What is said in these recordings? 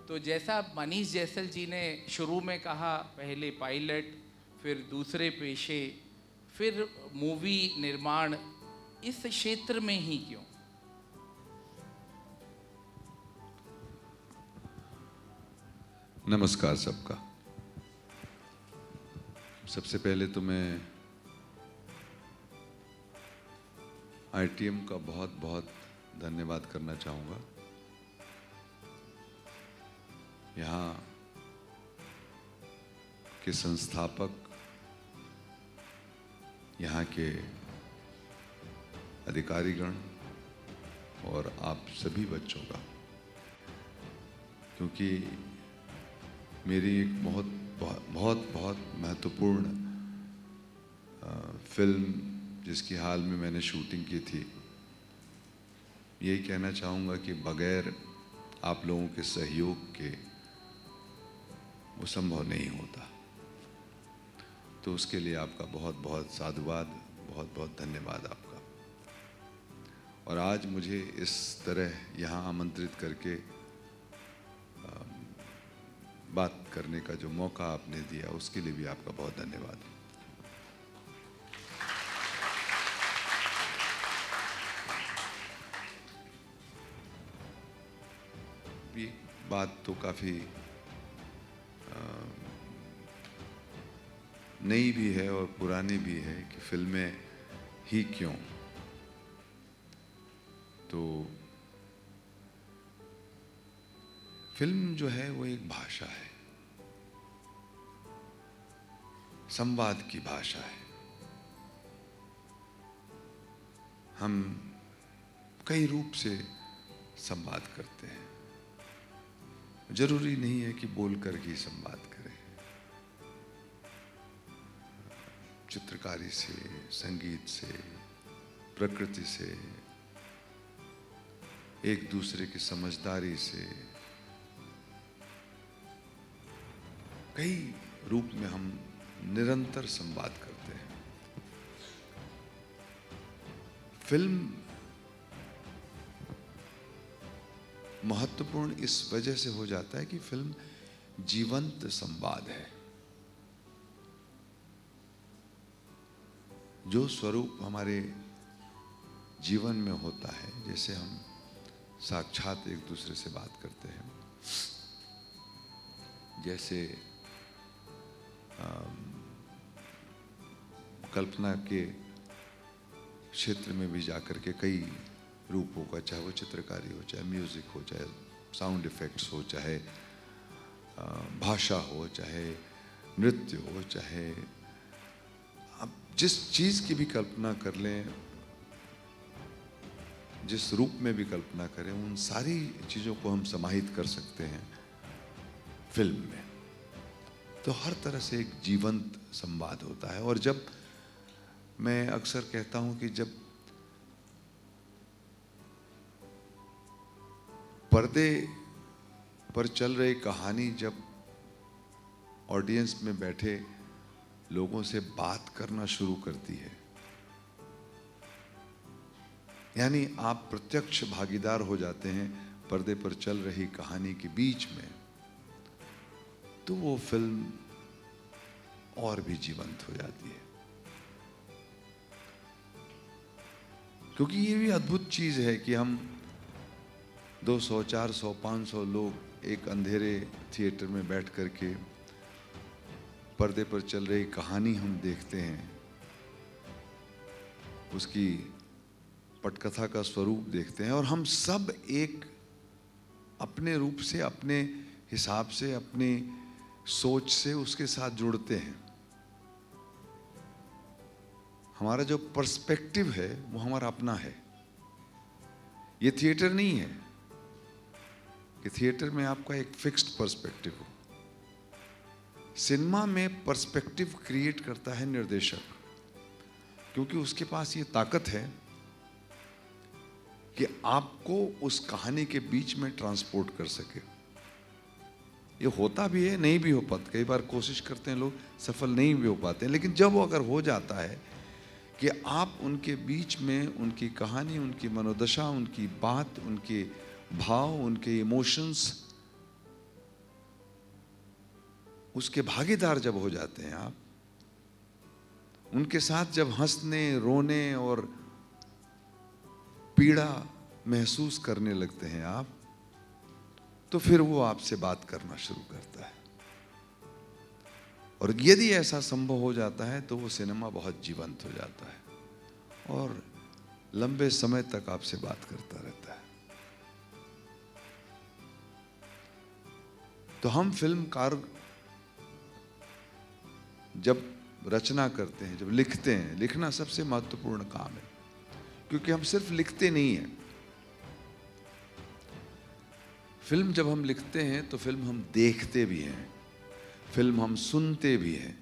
तो जैसा मनीष जैसल जी ने शुरू में कहा, पहले पायलट, फिर दूसरे पेशे, फिर मूवी निर्माण, इस क्षेत्र में ही क्यों? नमस्कार सबका। सबसे पहले तो मैं ITM का बहुत बहुत धन्यवाद करना चाहूँगा। यहाँ के संस्थापक, यहाँ के अधिकारीगण और आप सभी बच्चों का, क्योंकि मेरी एक बहुत बहुत बहुत महत्वपूर्ण फिल्म जिसकी हाल में मैंने शूटिंग की थी, यही कहना चाहूँगा कि बगैर आप लोगों के सहयोग के वो संभव नहीं होता। तो उसके लिए आपका बहुत बहुत साधुवाद, बहुत बहुत धन्यवाद आपका। और आज मुझे इस तरह यहाँ आमंत्रित करके बात करने का जो मौका आपने दिया, उसके लिए भी आपका बहुत धन्यवाद। ये बात तो काफ़ी नई भी है और पुरानी भी है कि फिल्में ही क्यों। तो फिल्म जो है वो एक भाषा है, संवाद की भाषा है। हम कई रूप से संवाद करते हैं, जरूरी नहीं है कि बोलकर ही संवाद करें। चित्रकारी से, संगीत से, प्रकृति से, एक दूसरे की समझदारी से, कई रूप में हम निरंतर संवाद करते हैं। फिल्म महत्वपूर्ण इस वजह से हो जाता है कि फिल्म जीवंत संवाद है। जो स्वरूप हमारे जीवन में होता है, जैसे हम साक्षात एक दूसरे से बात करते हैं, जैसे कल्पना के क्षेत्र में भी जाकर के कई रूपों का, चाहे वो चित्रकारी हो, चाहे म्यूजिक हो, चाहे साउंड इफेक्ट्स हो, चाहे भाषा हो, चाहे नृत्य हो, चाहे आप जिस चीज़ की भी कल्पना कर लें, जिस रूप में भी कल्पना करें, उन सारी चीज़ों को हम समाहित कर सकते हैं फिल्म में। तो हर तरह से एक जीवंत संवाद होता है। और जब मैं अक्सर कहता हूं कि जब पर्दे पर चल रही कहानी जब ऑडियंस में बैठे लोगों से बात करना शुरू करती है, यानी आप प्रत्यक्ष भागीदार हो जाते हैं पर्दे पर चल रही कहानी के बीच में, तो वो फिल्म और भी जीवंत हो जाती है। क्योंकि ये भी अद्भुत चीज है कि हम 200, 400, 500 लोग एक अंधेरे थिएटर में बैठ करके पर्दे पर चल रही कहानी हम देखते हैं, उसकी पटकथा का स्वरूप देखते हैं, और हम सब एक अपने रूप से, अपने हिसाब से, अपनी सोच से उसके साथ जुड़ते हैं। हमारा जो पर्सपेक्टिव है वो हमारा अपना है। ये थिएटर नहीं है कि थिएटर में आपका एक फिक्स्ड पर्सपेक्टिव हो। सिनेमा में पर्सपेक्टिव क्रिएट करता है निर्देशक, क्योंकि उसके पास ये ताकत है कि आपको उस कहानी के बीच में ट्रांसपोर्ट कर सके। ये होता भी है, नहीं भी हो पाता, कई बार कोशिश करते हैं लोग, सफल नहीं भी हो पाते हैं, लेकिन जब वो अगर हो जाता है कि आप उनके बीच में उनकी कहानी, उनकी मनोदशा, उनकी बात, उनके भाव, उनके इमोशंस उसके भागीदार जब हो जाते हैं आप, उनके साथ जब हंसने रोने और पीड़ा महसूस करने लगते हैं आप, तो फिर वो आपसे बात करना शुरू करता है। और यदि ऐसा संभव हो जाता है तो वो सिनेमा बहुत जीवंत हो जाता है और लंबे समय तक आपसे बात करता रहता है। तो हम फिल्मकार जब रचना करते हैं, जब लिखते हैं, लिखना सबसे महत्वपूर्ण काम है, क्योंकि हम सिर्फ लिखते नहीं हैं। फिल्म जब हम लिखते हैं तो फिल्म हम देखते भी हैं, फिल्म हम सुनते भी हैं,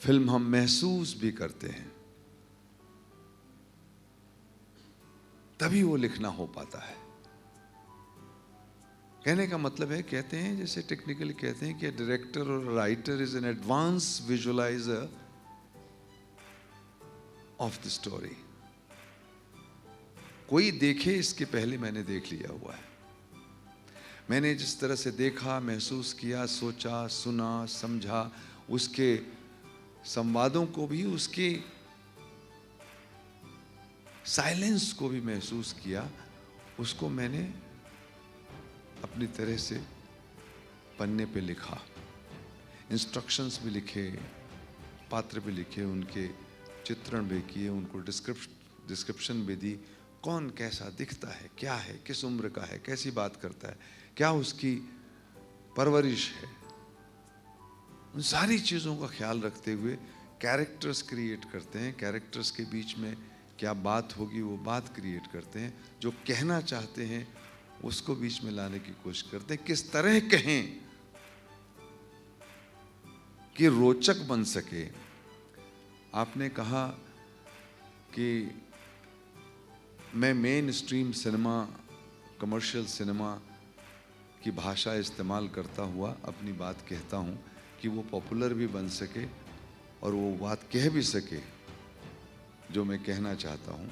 फिल्म हम महसूस भी करते हैं, तभी वो लिखना हो पाता है। कहने का मतलब है, कहते हैं जैसे टेक्निकली कहते हैं कि डायरेक्टर और writer is an advance visualiser of the story. कोई देखे इसके पहले मैंने देख लिया हुआ है। मैंने जिस तरह से देखा, महसूस किया, सोचा, सुना, समझा, उसके संवादों को भी, उसके साइलेंस को भी महसूस किया, उसको मैंने अपनी तरह से पन्ने पे लिखा, इंस्ट्रक्शंस भी लिखे, पात्र भी लिखे, उनके चित्रण भी किए, उनको डिस्क्रिप्शन भी दी, कौन कैसा दिखता है, क्या है, किस उम्र का है, कैसी बात करता है, क्या उसकी परवरिश है, उन सारी चीज़ों का ख्याल रखते हुए कैरेक्टर्स क्रिएट करते हैं। कैरेक्टर्स के बीच में क्या बात होगी वो बात क्रिएट करते हैं, जो कहना चाहते हैं उसको बीच में लाने की कोशिश करते हैं, किस तरह कहें कि रोचक बन सके। आपने कहा कि मैं main stream cinema, commercial cinema की भाषा इस्तेमाल करता हुआ अपनी बात कहता हूँ कि वो पॉपुलर भी बन सके और वो बात कह भी सके जो मैं कहना चाहता हूँ।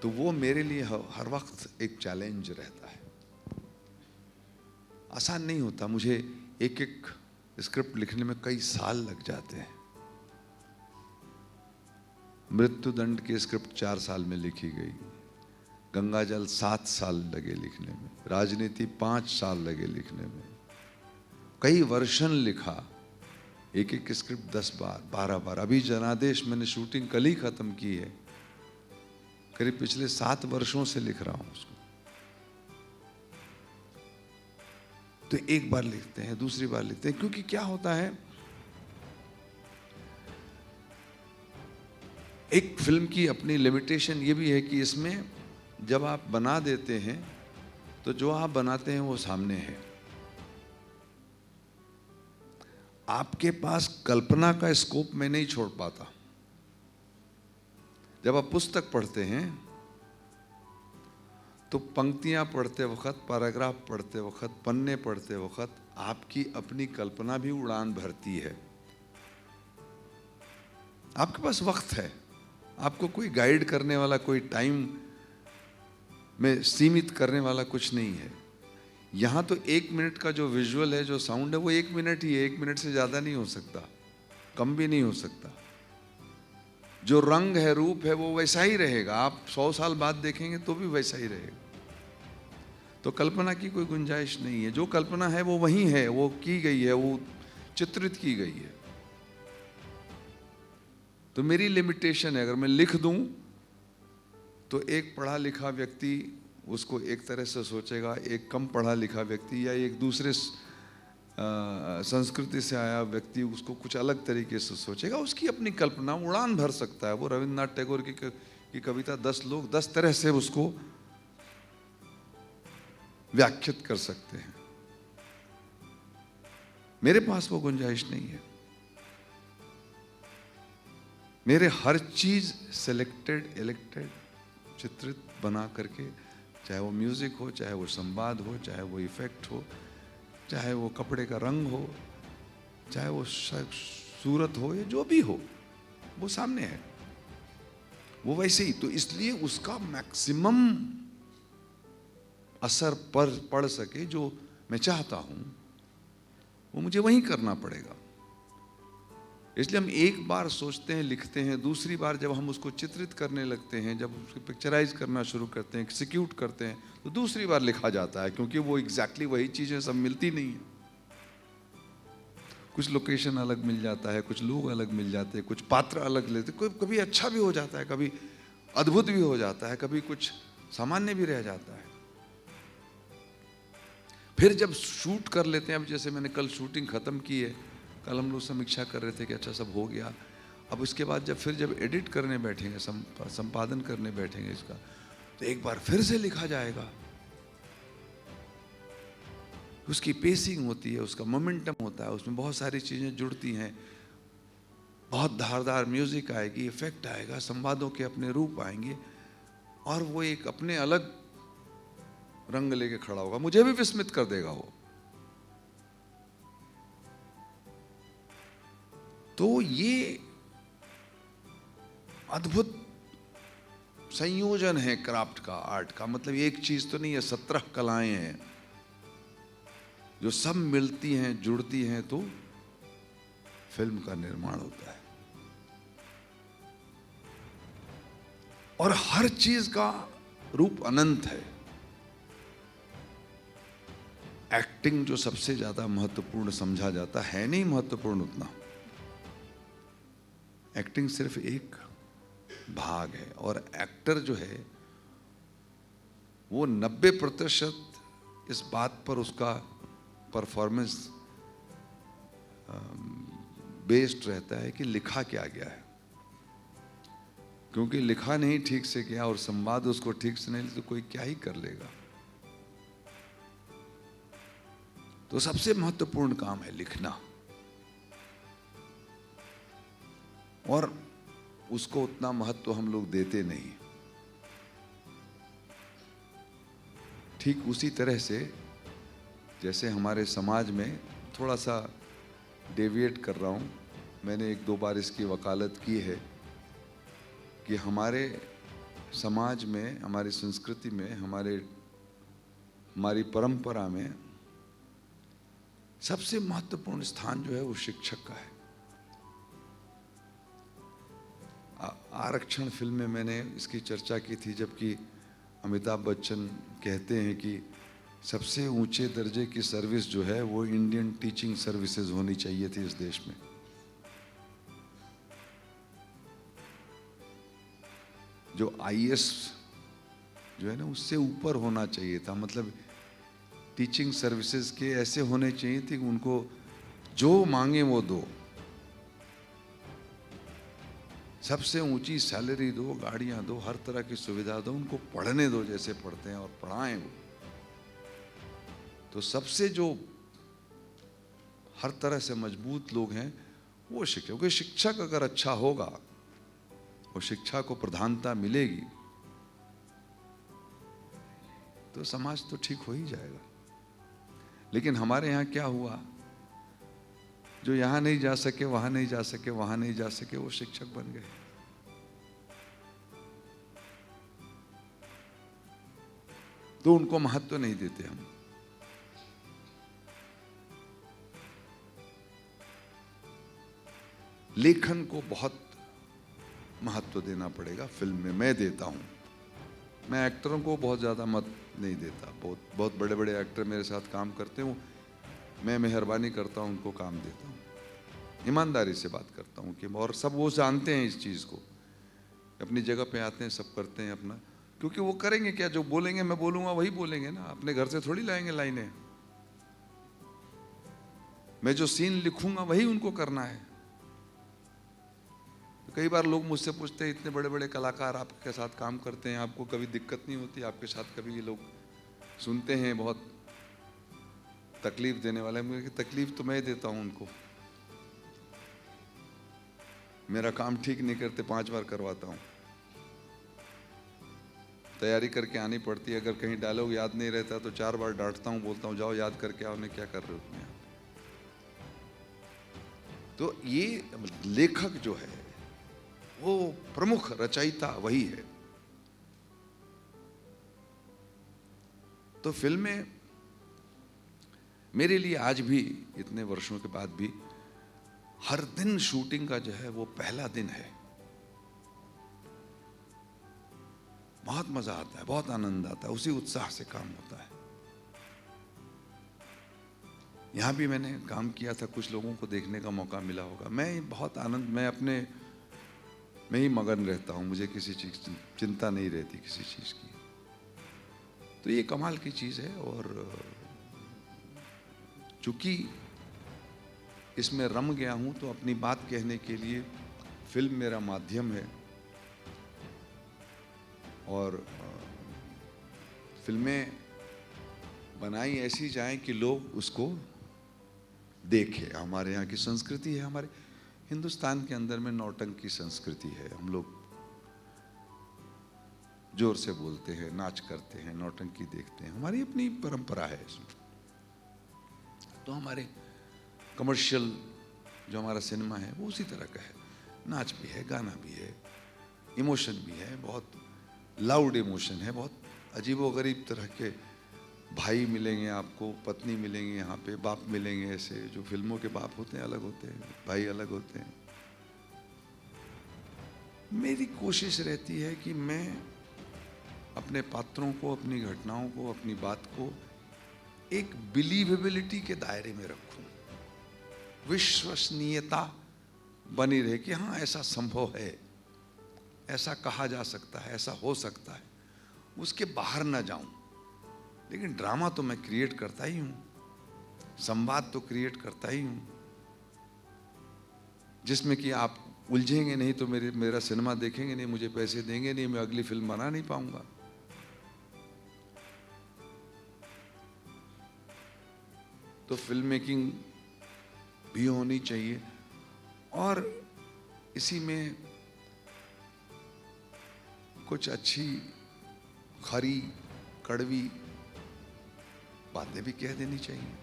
तो वो मेरे लिए हर वक्त एक चैलेंज रहता है, आसान नहीं होता। मुझे एक एक स्क्रिप्ट लिखने में कई साल लग जाते हैं। मृत्युदंड की स्क्रिप्ट 4 साल में लिखी गई, गंगाजल 7 साल लगे लिखने में, राजनीति 5 साल लगे लिखने में, कई वर्षन लिखा, एक एक स्क्रिप्ट 10 बार 12 बार। अभी जनादेश मैंने शूटिंग कल ही खत्म की है, करीब पिछले 7 वर्षों से लिख रहा हूं उसको। तो एक बार लिखते हैं, दूसरी बार लिखते हैं, क्योंकि क्या होता है, एक फिल्म की अपनी लिमिटेशन ये भी है कि इसमें जब आप बना देते हैं तो जो आप बनाते हैं वो सामने है। आपके पास कल्पना का स्कोप मैं नहीं छोड़ पाता। जब आप पुस्तक पढ़ते हैं तो पंक्तियां पढ़ते वक्त, पैराग्राफ पढ़ते वक्त, पन्ने पढ़ते वक्त आपकी अपनी कल्पना भी उड़ान भरती है। आपके पास वक्त है, आपको कोई गाइड करने वाला, कोई टाइम में सीमित करने वाला कुछ नहीं है। यहाँ तो 1 मिनट का जो विजुअल है, जो साउंड है, वो 1 मिनट ही है, 1 मिनट से ज़्यादा नहीं हो सकता, कम भी नहीं हो सकता। जो रंग है, रूप है, वो वैसा ही रहेगा। आप 100 साल बाद देखेंगे तो भी वैसा ही रहेगा। तो कल्पना की कोई गुंजाइश नहीं है। जो कल्पना है वो वही है, वो की गई है, वो चित्रित की गई है। तो मेरी लिमिटेशन है, अगर मैं लिख दूं तो एक पढ़ा लिखा व्यक्ति उसको एक तरह से सोचेगा, एक कम पढ़ा लिखा व्यक्ति या एक दूसरे संस्कृति से आया व्यक्ति उसको कुछ अलग तरीके से सोचेगा। उसकी अपनी कल्पना उड़ान भर सकता है। वो रविन्द्रनाथ टैगोर की कविता 10 लोग 10 तरह से उसको व्याख्यात कर सकते हैं। मेरे पास वो गुंजाइश नहीं है। मेरे हर चीज सिलेक्टेड, इलेक्टेड, चित्रित बना करके, चाहे वो म्यूजिक हो, चाहे वो संवाद हो, चाहे वो इफेक्ट हो, चाहे वो कपड़े का रंग हो, चाहे वो सूरत हो, या जो भी हो, वो सामने है, वो वैसे ही। तो इसलिए उसका मैक्सिमम असर पर पड़ सके जो मैं चाहता हूं, वो मुझे वहीं करना पड़ेगा। इसलिए हम एक बार सोचते हैं, लिखते हैं, दूसरी बार जब हम उसको चित्रित करने लगते हैं, जब उसको पिक्चराइज करना शुरू करते हैं, एक्सिक्यूट करते हैं, तो दूसरी बार लिखा जाता है, क्योंकि वो एग्जैक्टली वही चीज़ें सब मिलती नहीं है। कुछ लोकेशन अलग मिल जाता है, कुछ लोग अलग मिल जाते हैं, कुछ पात्र अलग लेते, कोई कभी अच्छा भी हो जाता है, कभी अद्भुत भी हो जाता है, कभी कुछ सामान्य भी रह जाता है। फिर जब शूट कर लेते हैं, अब जैसे मैंने कल शूटिंग ख़त्म की है, कल हम लोग समीक्षा कर रहे थे कि अच्छा सब हो गया। अब उसके बाद जब एडिट करने बैठेंगे, संपादन करने बैठेंगे इसका, तो एक बार फिर से लिखा जाएगा। उसकी पेसिंग होती है, उसका मोमेंटम होता है, उसमें बहुत सारी चीज़ें जुड़ती हैं, बहुत धारदार म्यूज़िक आएगी, इफेक्ट आएगा, संवादों के अपने रूप आएंगे, और वो एक अपने अलग रंग लेके खड़ा होगा, मुझे भी विस्मित कर देगा वो। तो ये अद्भुत संयोजन है क्राफ्ट का, आर्ट का। मतलब एक चीज तो नहीं है, 17 कलाएं हैं जो सब मिलती हैं, जुड़ती हैं, तो फिल्म का निर्माण होता है। और हर चीज का रूप अनंत है। एक्टिंग जो सबसे ज्यादा महत्वपूर्ण समझा जाता है, नहीं महत्वपूर्ण उतना। एक्टिंग सिर्फ एक भाग है, और एक्टर जो है वो 90% इस बात पर उसका परफॉर्मेंस बेस्ड रहता है कि लिखा क्या गया है। क्योंकि लिखा नहीं ठीक से गया और संवाद उसको ठीक से नहीं, तो कोई क्या ही कर लेगा। तो सबसे महत्वपूर्ण काम है लिखना, और उसको उतना महत्व हम लोग देते नहीं। ठीक उसी तरह से जैसे हमारे समाज में, थोड़ा सा डेविएट कर रहा हूँ, मैंने 1-2 बार इसकी वकालत की है कि हमारे समाज में, हमारी संस्कृति में, हमारी परंपरा में सबसे महत्वपूर्ण स्थान जो है वो शिक्षक का है। आरक्षण फिल्म में मैंने इसकी चर्चा की थी, जबकि अमिताभ बच्चन कहते हैं कि सबसे ऊंचे दर्जे की सर्विस जो है वो इंडियन टीचिंग सर्विसेज होनी चाहिए थी इस देश में। जो आईएएस जो है ना, उससे ऊपर होना चाहिए था। मतलब टीचिंग सर्विसेज के ऐसे होने चाहिए थे कि उनको जो मांगे वो दो, सबसे ऊंची सैलरी दो, गाड़ियां दो, हर तरह की सुविधा दो, उनको पढ़ने दो जैसे पढ़ते हैं, और पढ़ाएं वो। तो सबसे जो हर तरह से मजबूत लोग हैं वो शिक्षक। क्योंकि शिक्षक अगर अच्छा होगा और शिक्षा को प्रधानता मिलेगी तो समाज तो ठीक हो ही जाएगा। लेकिन हमारे यहाँ क्या हुआ, जो यहाँ नहीं जा सके, वहां नहीं जा सके, वहां नहीं जा सके, वो शिक्षक बन गए। तो उनको महत्व नहीं देते हम। लेखन को बहुत महत्व देना पड़ेगा फिल्म में, मैं देता हूं। मैं एक्टरों को बहुत ज़्यादा मत नहीं देता। बहुत बड़े बड़े एक्टर मेरे साथ काम करते हूँ, मैं मेहरबानी करता हूँ, उनको काम देता हूँ, ईमानदारी से बात करता हूँ कि, और सब वो जानते हैं इस चीज़ को, अपनी जगह पे आते हैं, सब करते हैं अपना। क्योंकि वो करेंगे क्या, जो बोलेंगे मैं बोलूँगा वही बोलेंगे ना, अपने घर से थोड़ी लाएंगे लाइनें। मैं जो सीन लिखूंगा वही उनको करना है। तो कई बार लोग मुझसे पूछते हैं, इतने बड़े बड़े कलाकार आपके साथ काम करते हैं, आपको कभी दिक्कत नहीं होती आपके साथ? कभी ये लोग सुनते हैं बहुत तकलीफ देने वाले। मुझे तकलीफ तो मैं देता हूं उनको, मेरा काम ठीक नहीं करते 5 बार करवाता हूं, तैयारी करके आनी पड़ती है। अगर कहीं डायलॉग याद नहीं रहता तो 4 बार डांटता हूं, बोलता हूं जाओ याद करके आओ, ने क्या कर रहे हो तुम यहाँ। तो ये लेखक जो है वो प्रमुख रचयिता वही है। तो फिल्में मेरे लिए आज भी इतने वर्षों के बाद भी हर दिन शूटिंग का जो है वो पहला दिन है। बहुत मजा आता है, बहुत आनंद आता है, उसी उत्साह से काम होता है। यहाँ भी मैंने काम किया था, कुछ लोगों को देखने का मौका मिला होगा। मैं बहुत आनंद, मैं अपने में ही मगन रहता हूँ, मुझे किसी चीज़ की चिंता नहीं रहती किसी चीज़ की। तो ये कमाल की चीज़ है। और चूंकि इसमें रम गया हूँ तो अपनी बात कहने के लिए फिल्म मेरा माध्यम है। और फिल्में बनाई ऐसी जाएं कि लोग उसको देखें। हमारे यहाँ की संस्कृति है, हमारे हिंदुस्तान के अंदर में नौटंकी संस्कृति है। हम लोग जोर से बोलते हैं, नाच करते हैं, नौटंकी देखते हैं, हमारी अपनी परंपरा है इसमें। तो हमारे कमर्शियल जो हमारा सिनेमा है वो उसी तरह का है। नाच भी है, गाना भी है, इमोशन भी है, बहुत लाउड इमोशन है, बहुत अजीबोगरीब तरह के भाई मिलेंगे आपको, पत्नी मिलेंगे, यहाँ पे बाप मिलेंगे। ऐसे जो फिल्मों के बाप होते हैं अलग होते हैं, भाई अलग होते हैं। मेरी कोशिश रहती है कि मैं अपने पात्रों को, अपनी घटनाओं को, अपनी बात को एक बिलीवेबिलिटी के दायरे में रखूं, विश्वसनीयता बनी रहे कि हाँ ऐसा संभव है, ऐसा कहा जा सकता है, ऐसा हो सकता है। उसके बाहर ना जाऊं। लेकिन ड्रामा तो मैं क्रिएट करता ही हूं, संवाद तो क्रिएट करता ही हूं, जिसमें कि आप उलझेंगे नहीं तो मेरा सिनेमा देखेंगे नहीं, मुझे पैसे देंगे नहीं, मैं अगली फिल्म बना नहीं पाऊंगा। तो फिल्म मेकिंग भी होनी चाहिए और इसी में कुछ अच्छी खरी कड़वी बातें भी कह देनी चाहिए।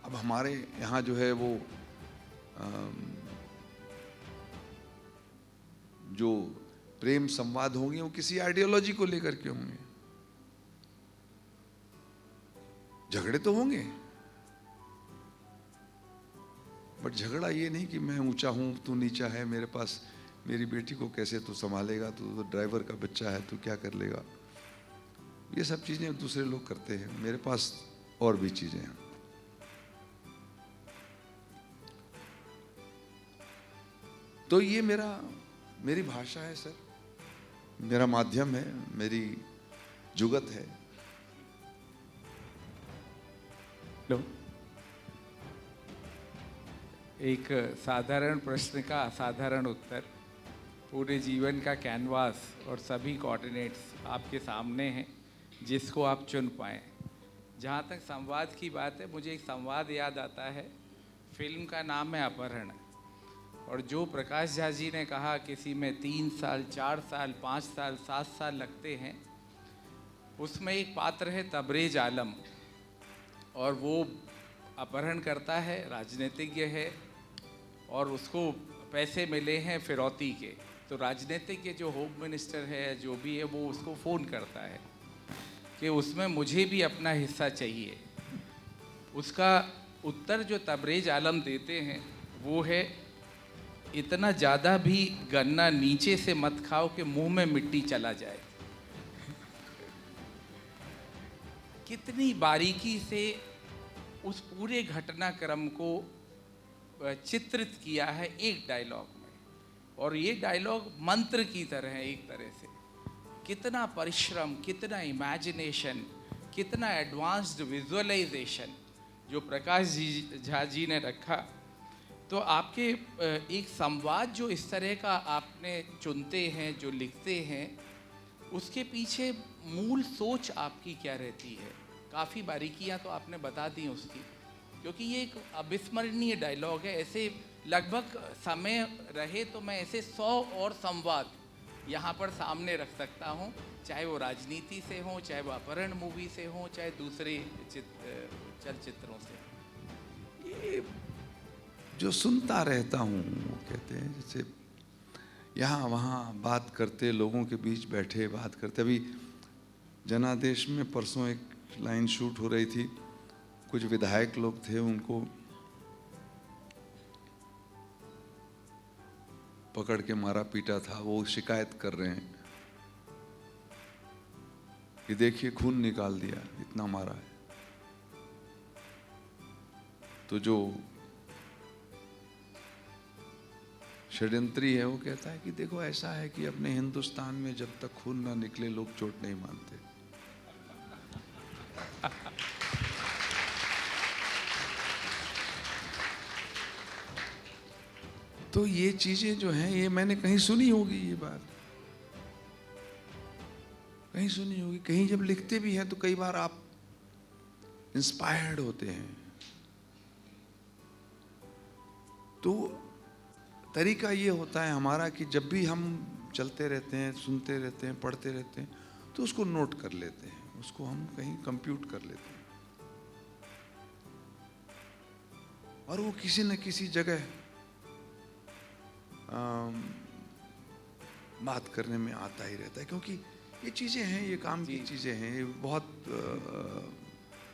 अब हमारे यहाँ जो है वो जो प्रेम संवाद होंगे वो किसी आइडियोलॉजी को लेकर के होंगे। झगड़े तो होंगे, बट झगड़ा ये नहीं कि मैं ऊंचा हूं तू नीचा है, मेरे पास मेरी बेटी को कैसे तू संभालेगा, तू ड्राइवर का बच्चा है, तू क्या कर लेगा। ये सब चीजें दूसरे लोग करते हैं, मेरे पास और भी चीजें हैं। तो ये मेरी भाषा है सर, मेरा माध्यम है, मेरी जुगत है। लो, एक साधारण प्रश्न का असाधारण उत्तर। पूरे जीवन का कैनवास और सभी कोऑर्डिनेट्स आपके सामने हैं, जिसको आप चुन पाएँ। जहाँ तक संवाद की बात है, मुझे एक संवाद याद आता है। फिल्म का नाम है अपहरण, और जो प्रकाश झा जी ने कहा किसी में 3 साल, 4 साल, 5 साल, 7 साल लगते हैं, उसमें एक पात्र है तबरेज आलम, और वो अपहरण करता है, राजनीतिज्ञ है, और उसको पैसे मिले हैं फिरौती के। तो राजनीतिज्ञ जो होम मिनिस्टर है, जो भी है, वो उसको फ़ोन करता है कि उसमें मुझे भी अपना हिस्सा चाहिए। उसका उत्तर जो तबरेज आलम देते हैं वो है, इतना ज़्यादा भी गन्ना नीचे से मत खाओ कि मुंह में मिट्टी चला जाए। कितनी बारीकी से उस पूरे घटनाक्रम को चित्रित किया है एक डायलॉग में, और ये डायलॉग मंत्र की तरह है एक तरह से। कितना परिश्रम, कितना इमेजिनेशन, कितना एडवांस्ड विजुअलाइजेशन जो प्रकाश झा जी ने रखा। तो आपके एक संवाद जो इस तरह का आपने चुनते हैं, जो लिखते हैं, उसके पीछे मूल सोच आपकी क्या रहती है? काफ़ी बारीकियां तो आपने बता दी उसकी, क्योंकि ये एक अविस्मरणीय डायलॉग है। ऐसे लगभग समय रहे तो मैं ऐसे 100 और संवाद यहाँ पर सामने रख सकता हूँ, चाहे वो राजनीति से हो, चाहे वो अपहरण मूवी से हो, चाहे दूसरे चलचित्रों से। ये जो सुनता रहता हूँ, वो कहते हैं जैसे यहाँ वहाँ बात करते, लोगों के बीच बैठे बात करते। अभी जनादेश में परसों एक लाइन शूट हो रही थी, कुछ विधायक लोग थे, उनको पकड़ के मारा पीटा था। वो शिकायत कर रहे हैं कि देखिए खून निकाल दिया, इतना मारा है। तो जो षड्यंत्री है वो कहता है कि देखो ऐसा है कि अपने हिंदुस्तान में जब तक खून ना निकले लोग चोट नहीं मानते। तो ये चीजें जो हैं, ये मैंने कहीं सुनी होगी, ये बात कहीं सुनी होगी, कहीं जब लिखते भी हैं तो कई बार आप इंस्पायर्ड होते हैं। तो तरीका ये होता है हमारा कि जब भी हम चलते रहते हैं, सुनते रहते हैं, पढ़ते रहते हैं, तो उसको नोट कर लेते हैं, उसको हम कहीं कंप्यूट कर लेते हैं, और वो किसी न किसी जगह बात करने में आता ही रहता है। क्योंकि ये चीज़ें हैं, ये काम की चीज़ें हैं, ये बहुत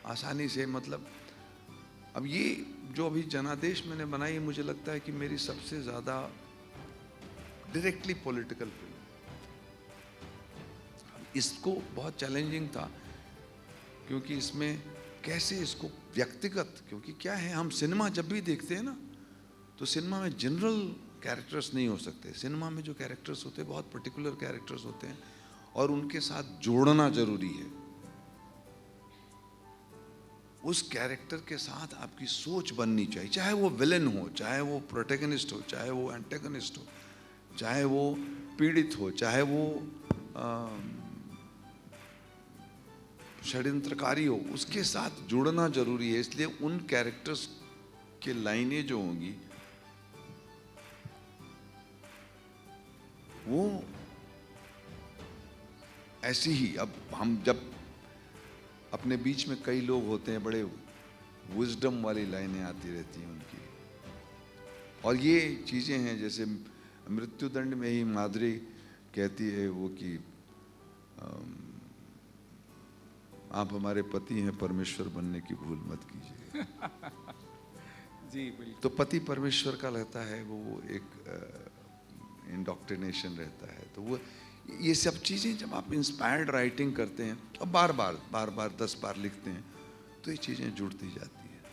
आसानी से, मतलब अब ये जो अभी जनादेश मैंने बनाई, मुझे लगता है कि मेरी सबसे ज़्यादा डायरेक्टली पॉलिटिकल फिल्म। इसको बहुत चैलेंजिंग था, क्योंकि इसमें कैसे इसको व्यक्तिगत, क्योंकि क्या है, हम सिनेमा जब भी देखते हैं ना, तो सिनेमा में जनरल कैरेक्टर्स नहीं हो सकते। सिनेमा में जो कैरेक्टर्स होते हैं बहुत पर्टिकुलर कैरेक्टर्स होते हैं, और उनके साथ जोड़ना जरूरी है। उस कैरेक्टर के साथ आपकी सोच बननी चाहिए, चाहे वो विलेन हो, चाहे वो प्रोटैगनिस्ट हो, चाहे वो एंटेगनिस्ट हो, चाहे वो पीड़ित हो, चाहे वो षड्यंत्रकारी हो, उसके साथ जुड़ना जरूरी है। इसलिए उन कैरेक्टर्स के लाइनें जो होंगी वो ऐसी ही। अब हम जब अपने बीच में कई लोग होते हैं, बड़े विजडम वाली लाइनें आती रहती हैं उनकी, और ये चीज़ें हैं जैसे मृत्युदंड में ही माधुरी कहती है वो कि आप हमारे पति हैं, परमेश्वर बनने की भूल मत कीजिए। जी बिल्कुल। तो पति परमेश्वर का रहता है, वो एक इंडोक्ट्रिनेशन रहता है। तो वो ये सब चीज़ें जब आप इंस्पायर्ड राइटिंग करते हैं और बार बार 10 बार लिखते हैं, तो ये चीज़ें जुड़ती जाती हैं।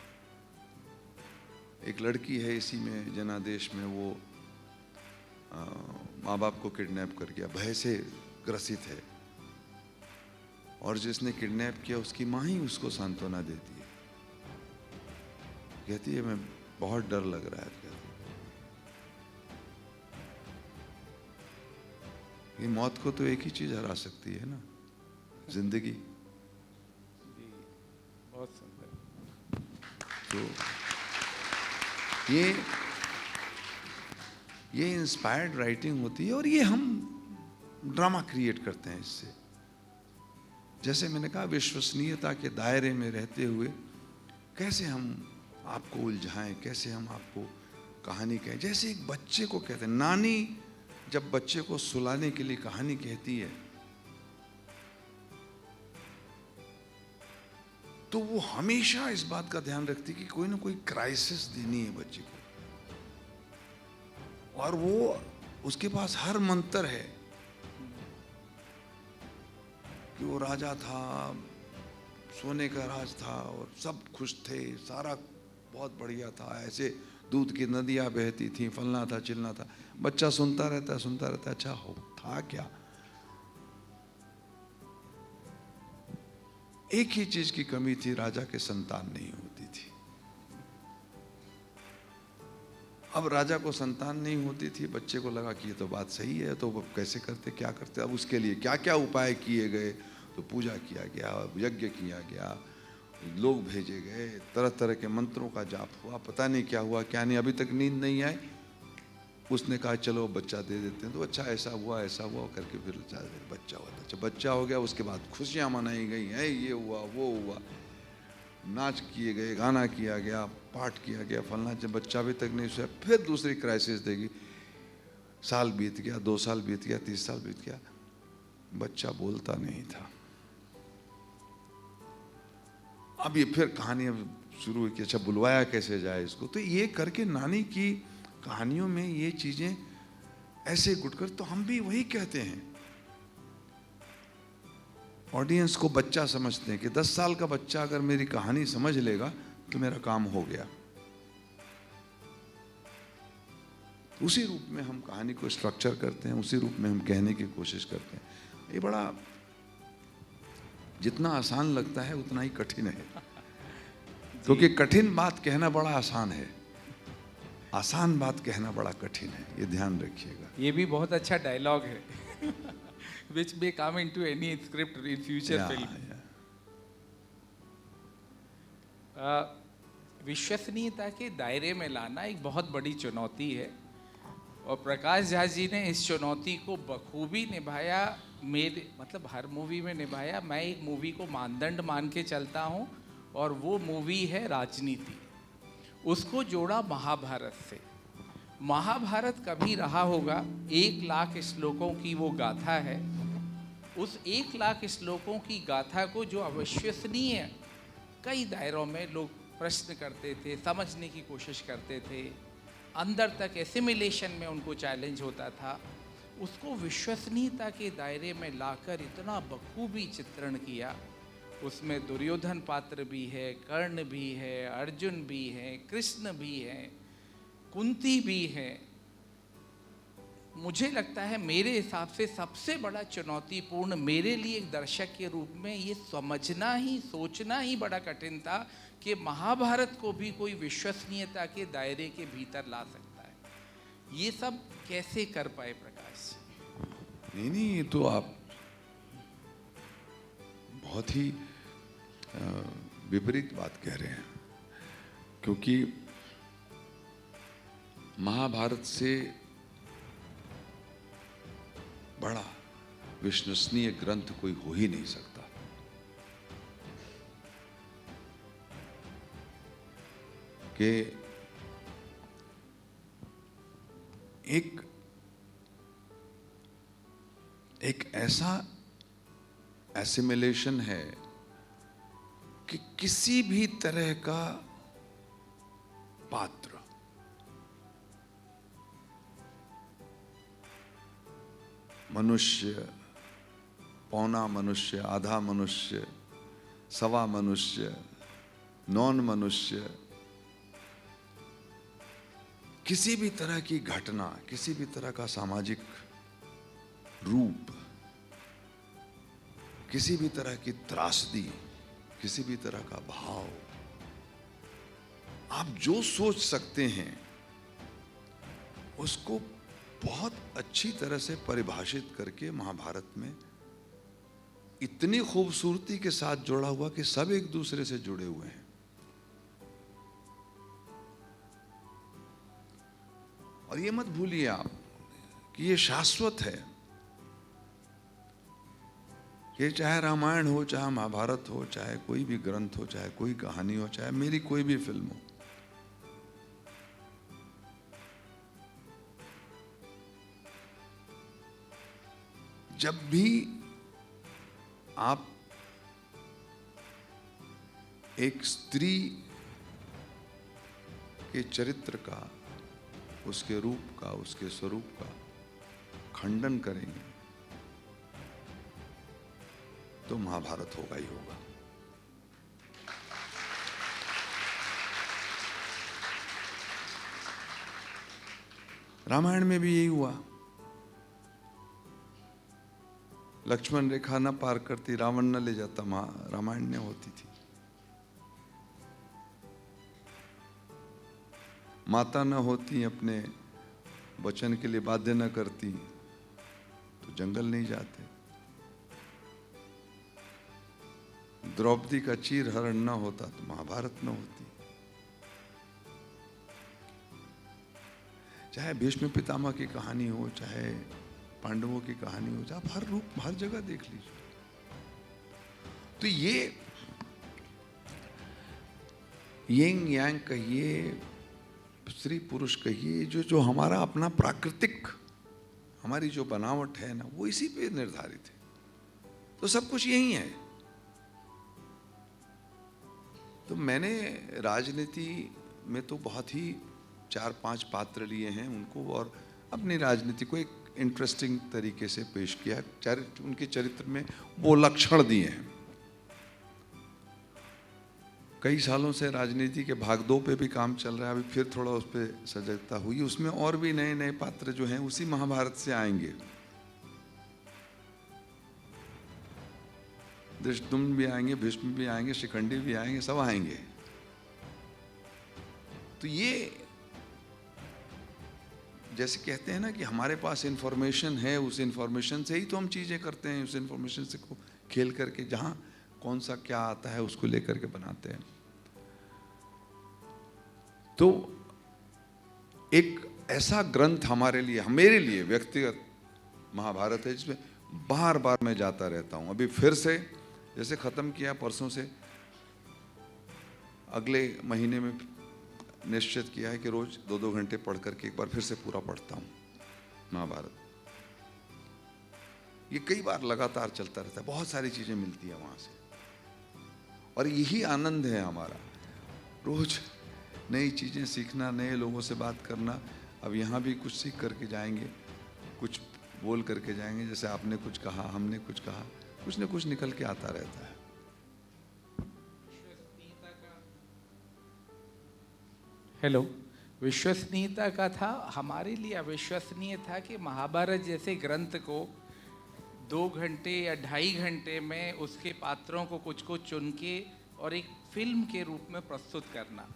एक लड़की है इसी में जनादेश में, वो माँ बाप को किडनैप कर गया, भय से ग्रसित है, और जिसने किडनैप किया उसकी माँ ही उसको सांत्वना देती है, कहती है मैं बहुत डर लग रहा है, ये मौत को तो एक ही चीज हरा सकती है ना, जिंदगी। जी बहुत सुंदर। तो ये इंस्पायर्ड राइटिंग होती है, और ये हम ड्रामा क्रिएट करते हैं इससे। जैसे मैंने कहा, विश्वसनीयता के दायरे में रहते हुए कैसे हम आपको उलझाएं, कैसे हम आपको कहानी कहें। जैसे एक बच्चे को कहते हैं, नानी जब बच्चे को सुलाने के लिए कहानी कहती है, तो वो हमेशा इस बात का ध्यान रखती है कि कोई ना कोई क्राइसिस देनी है बच्चे को, और वो उसके पास हर मंत्र है कि वो राजा था, सोने का राज था, और सब खुश थे, सारा बहुत बढ़िया था, ऐसे दूध की नदियां बहती थी, फलना था चिलना था। बच्चा सुनता रहता है, अच्छा हो था क्या। एक ही चीज की कमी थी, राजा के संतान नहीं होती थी। अब राजा को संतान नहीं होती थी, बच्चे को लगा कि ये तो बात सही है, तो कैसे करते, क्या करते। अब उसके लिए क्या क्या उपाय किए गए, तो पूजा किया गया, यज्ञ किया गया, लोग भेजे गए, तरह तरह के मंत्रों का जाप हुआ, पता नहीं क्या हुआ क्या नहीं, अभी तक नींद नहीं आई। उसने कहा चलो बच्चा दे देते हैं, तो अच्छा ऐसा हुआ करके फिर बच्चा हुआ। अच्छा बच्चा हो गया, उसके बाद खुशियाँ मनाई गई हैं, ये हुआ वो हुआ, नाच किए गए, गाना किया गया, पाठ किया गया, फलना। जब बच्चा अभी तक नहीं सोया, फिर दूसरी क्राइसिस देगी। साल बीत गया, 2 साल बीत गया, 30 साल बीत गया, बच्चा बोलता नहीं था। अब ये फिर कहानी अब शुरू हुई कि अच्छा बुलवाया कैसे जाए इसको। तो ये करके नानी की कहानियों में ये चीजें ऐसे गुटकर, तो हम भी वही कहते हैं। ऑडियंस को बच्चा समझते हैं कि 10 साल का बच्चा अगर मेरी कहानी समझ लेगा तो मेरा काम हो गया। उसी रूप में हम कहानी को स्ट्रक्चर करते हैं, उसी रूप में हम कहने की कोशिश करते हैं। ये बड़ा, जितना आसान लगता है उतना ही कठिन है, क्योंकि कठिन बात कहना बड़ा आसान है, आसान बात कहना बड़ा कठिन है, ये ध्यान रखिएगा। ये भी बहुत अच्छा डायलॉग है which may come into any script in future film. विश्वसनीयता के दायरे में लाना एक बहुत बड़ी चुनौती है और प्रकाश झा जी ने इस चुनौती को बखूबी निभाया। मेरे मतलब हर मूवी में निभाया। मैं एक मूवी को मानदंड मान के चलता हूँ और वो मूवी है राजनीति। उसको जोड़ा महाभारत से। महाभारत कभी रहा होगा, 1,00,000 श्लोकों की वो गाथा है। उस 1,00,000 श्लोकों की गाथा को जो अविश्वसनीय कई दायरों में लोग प्रश्न करते थे, समझने की कोशिश करते थे, अंदर तक एसिमिलेशन में उनको चैलेंज होता था, उसको विश्वसनीयता के दायरे में लाकर इतना बखूबी चित्रण किया। उसमें दुर्योधन पात्र भी है, कर्ण भी है, अर्जुन भी है, कृष्ण भी है, कुंती भी है। मुझे लगता है मेरे हिसाब से सबसे बड़ा चुनौतीपूर्ण मेरे लिए एक दर्शक के रूप में ये समझना ही, सोचना ही बड़ा कठिन था कि महाभारत को भी कोई विश्वसनीयता के दायरे के भीतर ला सकता है। ये सब कैसे कर पाए प्रकाश? नहीं, ये तो आप बहुत ही विपरीत बात कह रहे हैं, क्योंकि महाभारत से बड़ा विश्वसनीय ग्रंथ कोई हो ही नहीं सकता। कि एक ऐसा एसिमिलेशन है कि किसी भी तरह का पात्र मनुष्य, पौना मनुष्य, आधा मनुष्य, सवा मनुष्य, नॉन मनुष्य, किसी भी तरह की घटना, किसी भी तरह का सामाजिक रूप, किसी भी तरह की त्रासदी, किसी भी तरह का भाव, आप जो सोच सकते हैं उसको बहुत अच्छी तरह से परिभाषित करके महाभारत में इतनी खूबसूरती के साथ जोड़ा हुआ कि सब एक दूसरे से जुड़े हुए हैं। और ये मत भूलिए आप कि ये शाश्वत है, कि चाहे रामायण हो, चाहे महाभारत हो, चाहे कोई भी ग्रंथ हो, चाहे कोई कहानी हो, चाहे मेरी कोई भी फिल्म हो, जब भी आप एक स्त्री के चरित्र का, उसके रूप का, उसके स्वरूप का खंडन करेंगे तो महाभारत होगा ही होगा। रामायण में भी यही हुआ। लक्ष्मण रेखा न पार करती, रावण न ले जाता, रामायण ने होती थी। माता न होती, अपने वचन के लिए बाध्य न करती तो जंगल नहीं जाते। द्रौपदी का चीर हरण न होता तो महाभारत न होती। चाहे भीष्म पितामह की कहानी हो, चाहे पांडवों की कहानी हो, आप हर रूप, हर जगह देख लीजिए। तो ये यिंग यांग कहिए, स्त्री पुरुष कहिए, जो हमारा अपना प्राकृतिक, हमारी जो बनावट है ना, वो इसी पे निर्धारित है। तो सब कुछ यही है। मैंने राजनीति में तो बहुत ही 4-5 पात्र लिए हैं उनको, और अपनी राजनीति को एक इंटरेस्टिंग तरीके से पेश किया। उनके चरित्र में वो लक्षण दिए हैं। कई सालों से राजनीति के भागदौड़ पे भी काम चल रहा है, अभी फिर थोड़ा उस पर सजगता हुई, उसमें और भी नए नए पात्र जो हैं उसी महाभारत से आएंगे। धृष्टद्युम्न भी आएंगे, भीष्म भी आएंगे, शिखंडी भी आएंगे, सब आएंगे। तो ये जैसे कहते हैं ना कि हमारे पास इंफॉर्मेशन है, उस इंफॉर्मेशन से ही तो हम चीजें करते हैं, उस इंफॉर्मेशन से को खेल करके जहां कौन सा क्या आता है उसको लेकर के बनाते हैं। तो एक ऐसा ग्रंथ हमारे लिए, मेरे लिए व्यक्तिगत महाभारत है, जिसमें बार बार मैं जाता रहता हूं। अभी फिर से जैसे खत्म किया परसों से, अगले महीने में निश्चित किया है कि रोज 2-2 घंटे पढ़ करके एक बार फिर से पूरा पढ़ता हूं महाभारत। ये कई बार लगातार चलता रहता है, बहुत सारी चीजें मिलती है वहां से, और यही आनंद है हमारा, रोज नई चीजें सीखना, नए लोगों से बात करना। अब यहाँ भी कुछ सीख करके जाएंगे, कुछ बोल करके जाएंगे, जैसे आपने कुछ कहा, हमने कुछ कहा, कुछ न कुछ निकल के आता रहता है। हेलो, विश्वसनीयता का था, हमारे लिए अविश्वसनीय था कि महाभारत जैसे ग्रंथ को 2 घंटे या 2.5 घंटे में उसके पात्रों को कुछ चुन के और एक फिल्म के रूप में प्रस्तुत करना,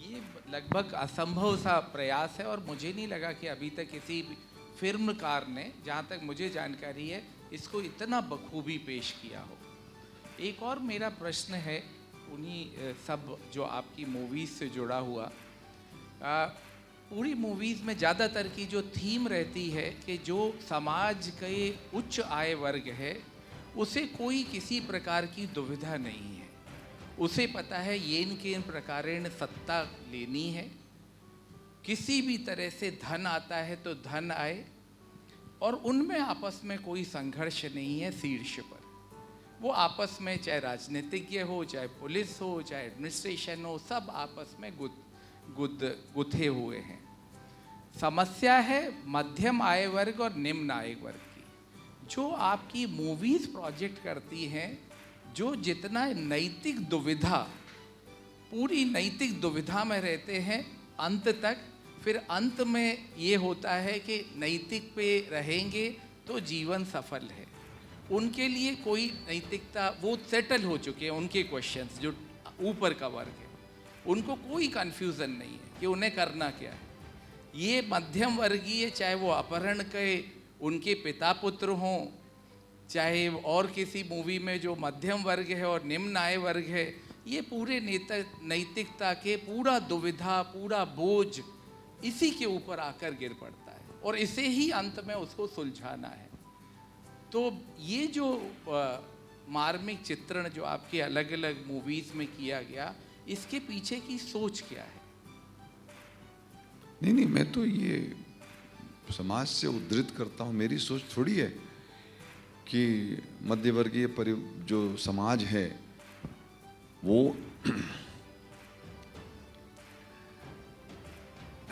ये लगभग असंभव सा प्रयास है। और मुझे नहीं लगा कि अभी तक किसी फिल्मकार ने, जहाँ तक मुझे जानकारी है, इसको इतना बखूबी पेश किया हो। एक और मेरा प्रश्न है उन्हीं सब जो आपकी मूवीज़ से जुड़ा हुआ, पूरी मूवीज़ में ज़्यादातर की जो थीम रहती है कि जो समाज के उच्च आय वर्ग है उसे कोई किसी प्रकार की दुविधा नहीं है, उसे पता है येन केन प्रकारेण सत्ता लेनी है, किसी भी तरह से धन आता है तो धन आए, और उनमें आपस में कोई संघर्ष नहीं है। शीर्ष पर वो आपस में, चाहे राजनीतिज्ञ हो, चाहे पुलिस हो, चाहे एडमिनिस्ट्रेशन हो, सब आपस में गुथे हुए हैं। समस्या है मध्यम आय वर्ग और निम्न आय वर्ग की, जो आपकी मूवीज प्रोजेक्ट करती हैं, जो जितना नैतिक दुविधा, पूरी नैतिक दुविधा में रहते हैं अंत तक, फिर अंत में ये होता है कि नैतिक पे रहेंगे तो जीवन सफल है। उनके लिए कोई नैतिकता, वो सेटल हो चुके हैं उनके क्वेश्चंस, जो ऊपर का वर्ग है, उनको कोई कन्फ्यूज़न नहीं है कि उन्हें करना क्या है। ये मध्यम वर्गीय, चाहे वो अपहरण के उनके पिता पुत्र हों, चाहे और किसी मूवी में जो मध्यम वर्ग है और निम्न आय वर्ग है, ये पूरे नैतिकता के पूरा दुविधा, पूरा बोझ इसी के ऊपर आकर गिर पड़ता है, और इसे ही अंत में उसको सुलझाना है। तो ये जो मार्मिक चित्रण जो आपके अलग अलग मूवीज में किया गया, इसके पीछे की सोच क्या है? नहीं, मैं तो ये समाज से उद्धृत करता हूँ। मेरी सोच थोड़ी है कि मध्यवर्गीय जो समाज है वो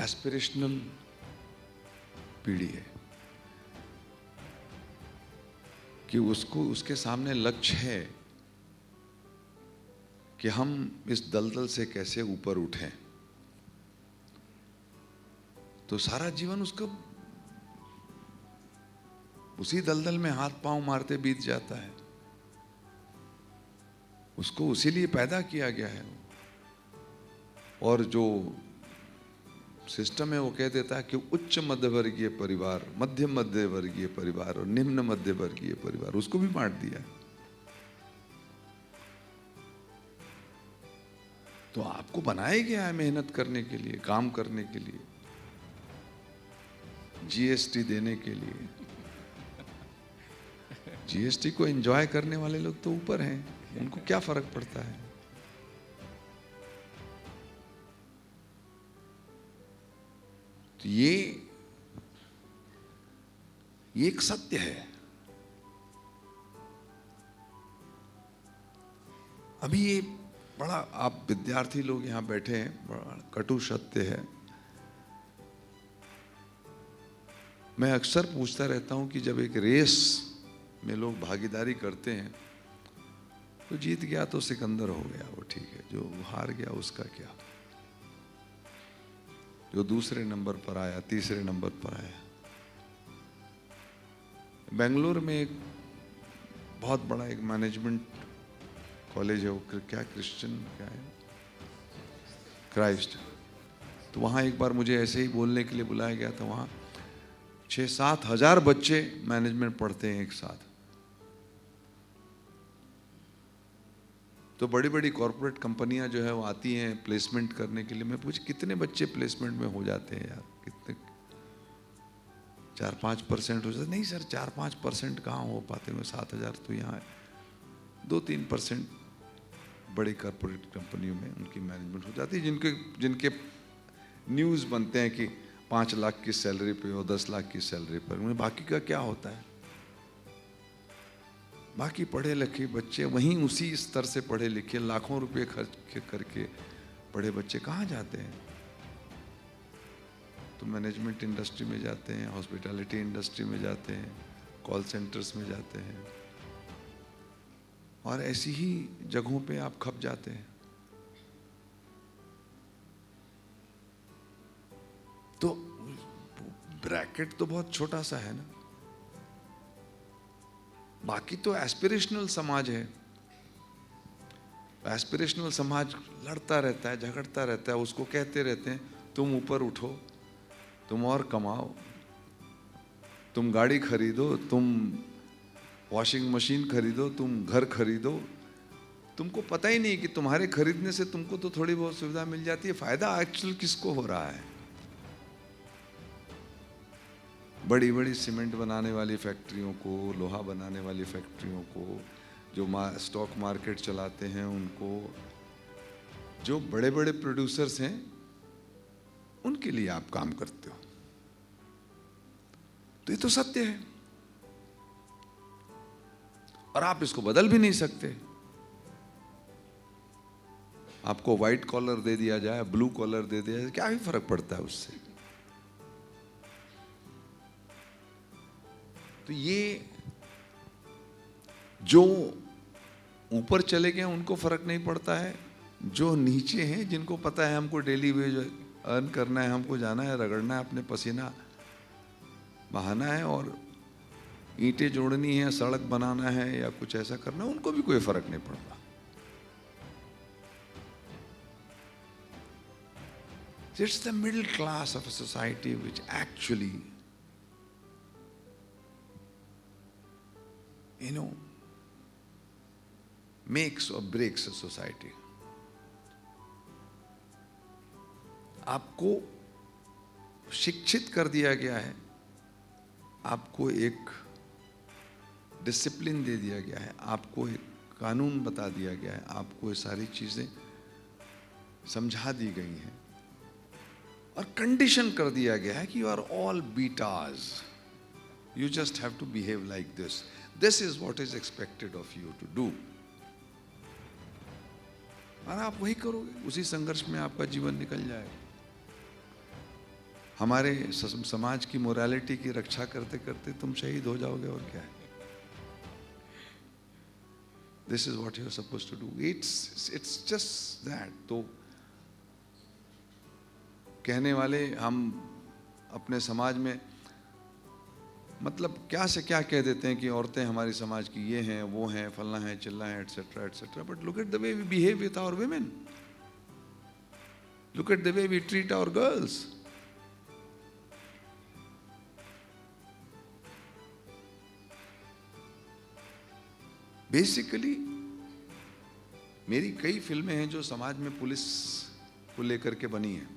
एस्पिरेशनल पीढ़ी है, कि उसको, उसके सामने लक्ष्य है कि हम इस दलदल से कैसे ऊपर उठें। तो सारा जीवन उसको उसी दलदल में हाथ पांव मारते बीत जाता है। उसको उसी लिए पैदा किया गया है, और जो सिस्टम है वो कह देता है कि उच्च मध्यवर्गीय परिवार, मध्यम मध्यवर्गीय परिवार और निम्न मध्यवर्गीय परिवार, उसको भी बांट दिया है। तो आपको बनाया गया है मेहनत करने के लिए, काम करने के लिए, जीएसटी देने के लिए। जीएसटी को एंजॉय करने वाले लोग तो ऊपर हैं, उनको क्या फर्क पड़ता है। तो ये एक सत्य है। अभी ये बड़ा, आप विद्यार्थी लोग यहाँ बैठे हैं, बड़ा कटु सत्य है। मैं अक्सर पूछता रहता हूँ कि जब एक रेस में लोग भागीदारी करते हैं तो जीत गया तो सिकंदर हो गया, वो ठीक है, जो हार गया उसका क्या, जो दूसरे नंबर पर आया, तीसरे नंबर पर आया। बेंगलोर में एक बहुत बड़ा एक मैनेजमेंट कॉलेज है, वो क्या क्रिश्चियन क्या है, क्राइस्ट। तो वहाँ एक बार मुझे ऐसे ही बोलने के लिए बुलाया गया था। वहाँ 6-7 हज़ार बच्चे मैनेजमेंट पढ़ते हैं एक साथ। तो बड़ी बड़ी कॉरपोरेट कंपनियां जो है वो आती हैं प्लेसमेंट करने के लिए। मैं पूछ कितने बच्चे प्लेसमेंट में हो जाते हैं यार, कितने? 4-5% हो जाते? नहीं सर, 4-5% कहाँ हो पाते हैं, 7 हज़ार तो यहाँ है। 2-3% बड़ी कॉरपोरेट कंपनियों में उनकी मैनेजमेंट हो जाती है, जिनके न्यूज़ बनते हैं कि 5 लाख की सैलरी पे और 10 लाख की सैलरी पर। उन्हें बाकी का क्या होता है? बाकी पढ़े लिखे बच्चे वहीं उसी स्तर से पढ़े लिखे लाखों रुपए खर्च करके पढ़े बच्चे कहाँ जाते हैं? तो मैनेजमेंट इंडस्ट्री में जाते हैं, हॉस्पिटैलिटी इंडस्ट्री में जाते हैं, कॉल सेंटर्स में जाते हैं, और ऐसी ही जगहों पे आप खप जाते हैं। तो ब्रैकेट तो बहुत छोटा सा है ना। बाकी तो एस्पिरेशनल समाज है। एस्पिरेशनल समाज लड़ता रहता है, झगड़ता रहता है, उसको कहते रहते हैं तुम ऊपर उठो, तुम और कमाओ, तुम गाड़ी खरीदो, तुम वॉशिंग मशीन खरीदो, तुम घर खरीदो। तुमको पता ही नहीं कि तुम्हारे खरीदने से तुमको तो थोड़ी बहुत सुविधा मिल जाती है, फायदा एक्चुअल किसको हो रहा है? बड़ी बड़ी सीमेंट बनाने वाली फैक्ट्रियों को, लोहा बनाने वाली फैक्ट्रियों को, जो स्टॉक मार्केट चलाते हैं उनको, जो बड़े बड़े प्रोड्यूसर्स हैं उनके लिए आप काम करते हो। तो ये तो सत्य है और आप इसको बदल भी नहीं सकते। आपको व्हाइट कॉलर दे दिया जाए, ब्लू कॉलर दे दिया जाए, क्या ही फर्क पड़ता है उससे? तो ये जो ऊपर चले गए उनको फर्क नहीं पड़ता है, जो नीचे हैं जिनको पता है हमको डेली वेज अर्न करना है, हमको जाना है, रगड़ना है, अपने पसीना बहाना है और ईंटें जोड़नी है, सड़क बनाना है या कुछ ऐसा करना, उनको भी कोई फर्क नहीं पड़ता। It's the middle class of a society which actually, makes or breaks a society. आपको शिक्षित कर दिया गया है, आपको एक डिसिप्लिन दे दिया गया है, आपको एक कानून बता दिया गया है, आपको ये सारी चीजें समझा दी गई हैं और कंडीशन कर दिया गया है कि you are all betas, you just have to behave like this, this is what is expected of you to do. और आप वही करोगे, उसी संघर्ष में आपका जीवन निकल जाएगा। हमारे समाज की मोरालिटी की रक्षा करते करते तुम शहीद हो जाओगे, और क्या है? This is what you are supposed to do, it's just that. तो कहने वाले हम अपने समाज में मतलब क्या से क्या कह देते हैं कि औरतें हमारी समाज की ये हैं, वो हैं, फलना है, चिल्ला है, etcetera etcetera. But look at the way we behave with our women, look at the way we treat our girls. Basically मेरी कई फिल्में हैं जो समाज में पुलिस को लेकर के बनी हैं,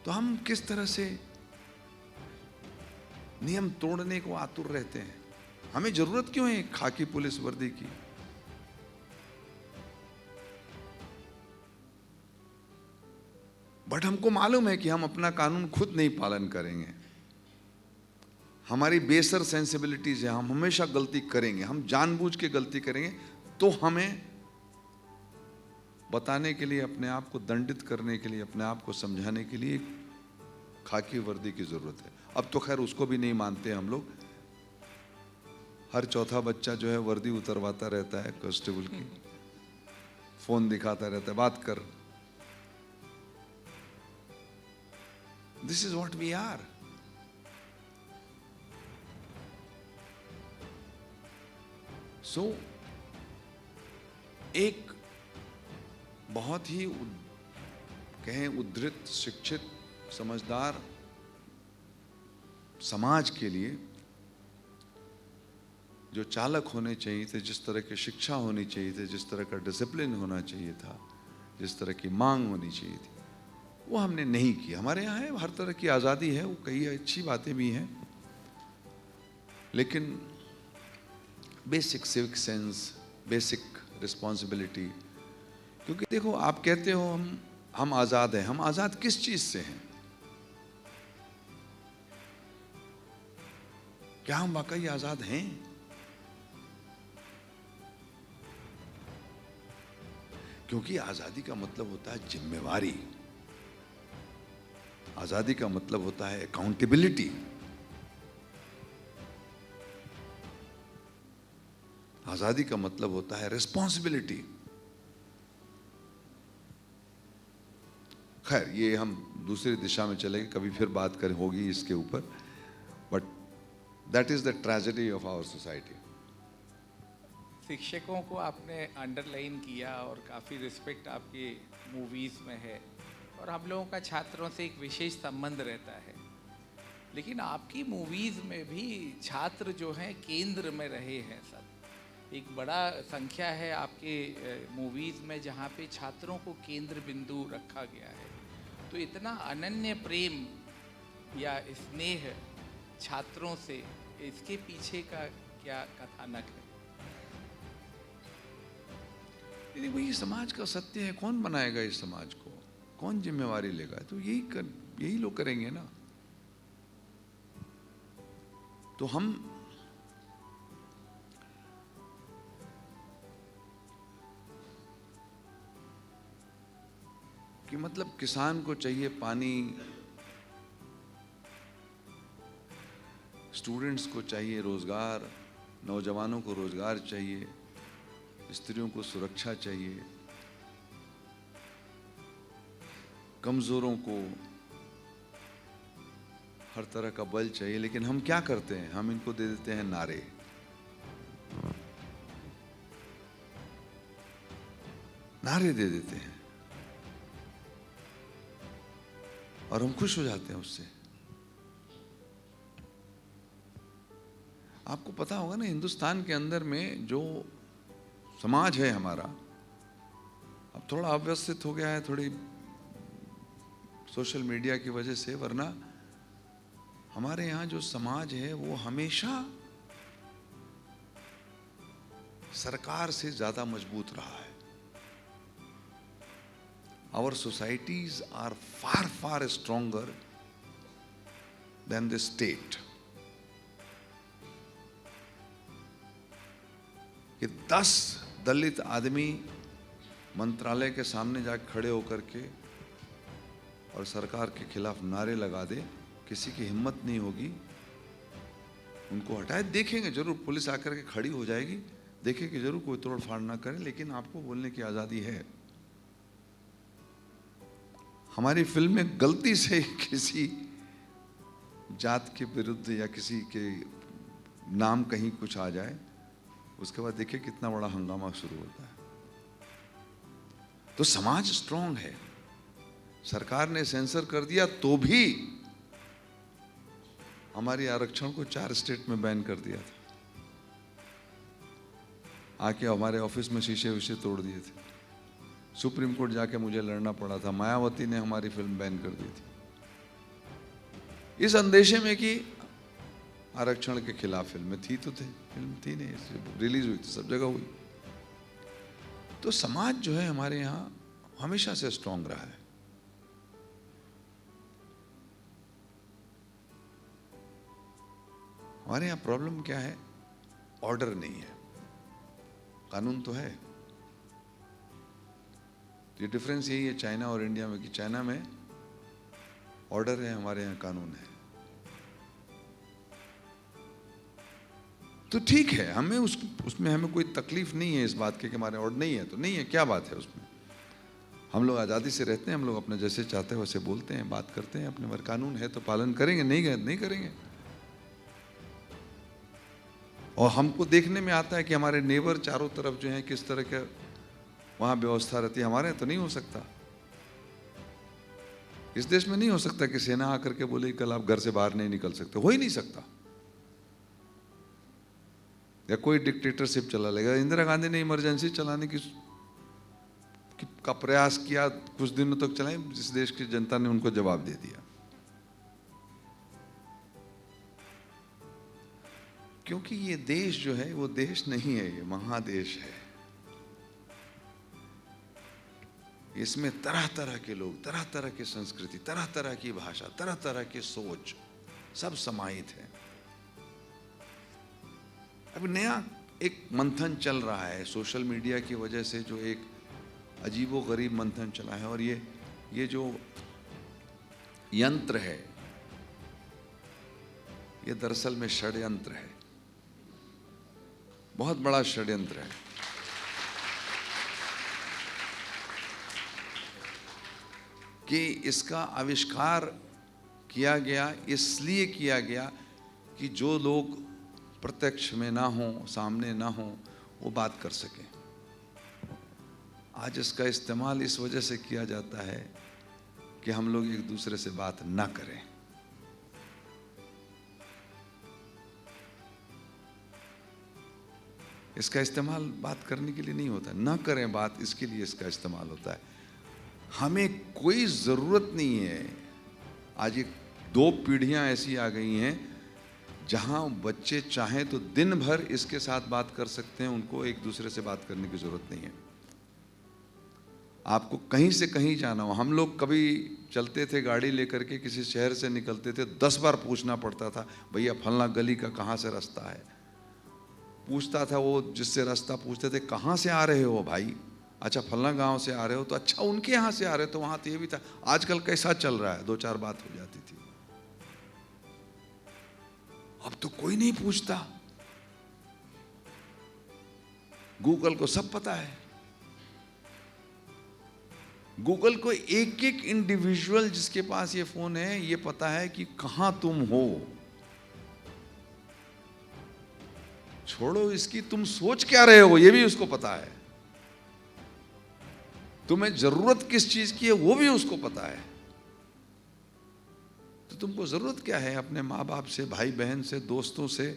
तो हम किस तरह से नियम तोड़ने को आतुर रहते हैं। हमें जरूरत क्यों है खाकी पुलिस वर्दी की? बट हमको मालूम है कि हम अपना कानून खुद नहीं पालन करेंगे। हमारी बेसर सेंसिबिलिटीज है, हम हमेशा गलती करेंगे, हम जानबूझ के गलती करेंगे, तो हमें बताने के लिए, अपने आप को दंडित करने के लिए, अपने आप को समझाने के लिए खाकी वर्दी की जरूरत है। अब तो खैर उसको भी नहीं मानते हम लोग। हर चौथा बच्चा जो है वर्दी उतरवाता रहता है कांस्टेबल की, फोन दिखाता रहता है, बात कर। This is what we are. So एक बहुत ही कहें उद्धृत, शिक्षित, समझदार समाज के लिए जो चालक होने चाहिए थे, जिस तरह की शिक्षा होनी चाहिए थी, जिस तरह का डिसिप्लिन होना चाहिए था, जिस तरह की मांग होनी चाहिए थी, वो हमने नहीं किया। हमारे यहाँ है, हर तरह की आज़ादी है, वो कई अच्छी बातें भी हैं, लेकिन basic civic sense, basic responsibility. क्योंकि देखो, आप कहते हो हम आज़ाद हैं, हम आज़ाद किस चीज़ से हैं? क्या हम वाकई आज़ाद हैं? क्योंकि आज़ादी का मतलब होता है जिम्मेवारी, आज़ादी का मतलब होता है अकाउंटेबिलिटी, आज़ादी का मतलब होता है रिस्पॉन्सिबिलिटी। खैर, ये हम दूसरी दिशा में चलेंगे, कभी फिर बात करें होगी इसके ऊपर। But that is the tragedy of our society. शिक्षकों को आपने अंडरलाइन किया और काफ़ी रिस्पेक्ट आपकी मूवीज़ में है, और हम लोगों का छात्रों से एक विशेष संबंध रहता है। लेकिन आपकी मूवीज़ में भी छात्र जो हैं केंद्र में रहे हैं। सब एक बड़ा संख्या है आपके मूवीज़ में जहाँ पे छात्रों को केंद्र बिंदु रखा गया है। तो इतना अनन्य प्रेम या स्नेह छात्रों से, इसके पीछे का क्या कथानक है? देखो, ये समाज का सत्य है। कौन बनाएगा इस समाज को? कौन जिम्मेवारी लेगा? तो यही लोग करेंगे ना। तो हम कि मतलब किसान को चाहिए पानी, स्टूडेंट्स को चाहिए रोजगार, नौजवानों को रोजगार चाहिए, स्त्रियों को सुरक्षा चाहिए, कमजोरों को हर तरह का बल चाहिए। लेकिन हम क्या करते हैं? हम इनको दे देते हैं नारे। नारे दे देते हैं और हम खुश हो जाते हैं उससे। आपको पता होगा ना, हिंदुस्तान के अंदर में जो समाज है हमारा, अब थोड़ा अव्यवस्थित हो गया है, थोड़ी सोशल मीडिया की वजह से। वरना हमारे यहाँ जो समाज है वो हमेशा सरकार से ज्यादा मजबूत रहा है। Our societies are far, far stronger than the state. कि 10 दलित आदमी मंत्रालय के सामने जाकर खड़े होकर के और सरकार के खिलाफ नारे लगा दे, किसी की हिम्मत नहीं होगी उनको हटाए। देखेंगे जरूर, पुलिस आकर के खड़ी हो जाएगी, देखेंगे जरूर, कोई तोड़ फाड़ ना करे, लेकिन आपको बोलने की आज़ादी है। हमारी फिल्म में गलती से किसी जात के विरुद्ध या किसी के नाम कहीं कुछ आ जाए, उसके बाद देखिए कितना बड़ा हंगामा शुरू होता है। तो समाज स्ट्रांग है। सरकार ने सेंसर कर दिया तो भी हमारी आरक्षण को 4 स्टेट में बैन कर दिया था। आके हमारे ऑफिस में शीशे विशे तोड़ दिए थे। सुप्रीम कोर्ट जाके मुझे लड़ना पड़ा था। मायावती ने हमारी फिल्म बैन कर दी थी इस अंदेशे में कि आरक्षण के खिलाफ फिल्म थी तो थे, फिल्म थी नहीं, रिलीज हुई थी, सब जगह हुई। तो समाज जो है हमारे यहाँ हमेशा से स्ट्रांग रहा है। हमारे यहाँ प्रॉब्लम क्या है? ऑर्डर नहीं है। कानून तो है, ये डिफरेंस यही है चाइना और इंडिया में कि चाइना में ऑर्डर है, हमारे यहाँ कानून है। तो ठीक है, हमें उसमें हमें कोई तकलीफ नहीं है इस बात के कि हमारे ऑर्डर नहीं है तो नहीं है, क्या बात है उसमें। हम लोग आज़ादी से रहते हैं, हम लोग अपने जैसे चाहते हैं वैसे बोलते हैं, बात करते हैं अपने, कानून है तो पालन करेंगे, नहीं गए नहीं करेंगे। और हमको देखने में आता है कि हमारे नेबर चारों तरफ जो है किस तरह का वहाँ व्यवस्था रहती है, हमारे यहाँ तो नहीं हो सकता। इस देश में नहीं हो सकता कि सेना आकर के बोले कल आप घर से बाहर नहीं निकल सकते, हो ही नहीं सकता। या कोई डिक्टेटरशिप चला लेगा। इंदिरा गांधी ने इमरजेंसी चलाने का प्रयास किया, कुछ दिनों तक चलाई, जिस देश की जनता ने उनको जवाब दे दिया। क्योंकि ये देश जो है वो देश नहीं है, ये महादेश है। इसमें तरह तरह के लोग, तरह तरह की संस्कृति, तरह तरह की भाषा, तरह तरह की सोच सब समाहित है। अब नया एक मंथन चल रहा है सोशल मीडिया की वजह से, जो एक अजीबोगरीब मंथन चला है। और ये जो यंत्र है, ये दरअसल में षड्यंत्र है, बहुत बड़ा षड्यंत्र है। कि इसका आविष्कार किया गया, इसलिए किया गया कि जो लोग प्रत्यक्ष में ना हो, सामने ना हो, वो बात कर सकें। आज इसका इस्तेमाल इस वजह से किया जाता है कि हम लोग एक दूसरे से बात ना करें। इसका इस्तेमाल बात करने के लिए नहीं होता, ना करें बात, इसके लिए इसका इस्तेमाल होता है। हमें कोई ज़रूरत नहीं है। आज एक 2 पीढ़ियां ऐसी आ गई हैं जहां बच्चे चाहें तो दिन भर इसके साथ बात कर सकते हैं, उनको एक दूसरे से बात करने की ज़रूरत नहीं है। आपको कहीं से कहीं जाना हो, हम लोग कभी चलते थे गाड़ी लेकर के, किसी शहर से निकलते थे, 10 बार पूछना पड़ता था, भैया फलना गली का कहाँ से रास्ता है। पूछता था वो, जिससे रास्ता पूछते थे, कहाँ से आ रहे हो भाई, अच्छा फलना गांव से आ रहे हो, तो अच्छा उनके यहाँ से आ रहे हो, तो वहाँ तो ये भी था। आजकल कैसा चल रहा है, 2-4 बात हो जाती थी। अब तो कोई नहीं पूछता, गूगल को सब पता है। गूगल को एक एक इंडिविजुअल जिसके पास ये फोन है, ये पता है कि कहां तुम हो। छोड़ो इसकी तुम सोच क्या रहे हो, ये भी उसको पता है। तुम्हें जरूरत किस चीज की है वो भी उसको पता है। तो तुमको जरूरत क्या है अपने माँ बाप से, भाई बहन से, दोस्तों से,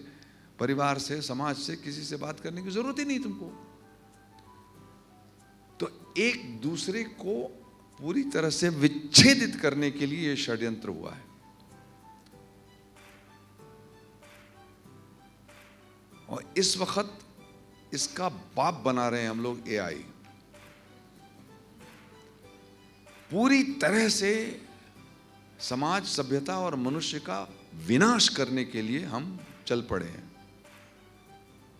परिवार से, समाज से, किसी से बात करने की जरूरत ही नहीं तुमको। तो एक दूसरे को पूरी तरह से विच्छेदित करने के लिए यह षड्यंत्र हुआ है। और इस वक्त इसका बाप बना रहे हैं हम लोग, एआई। पूरी तरह से समाज, सभ्यता और मनुष्य का विनाश करने के लिए हम चल पड़े हैं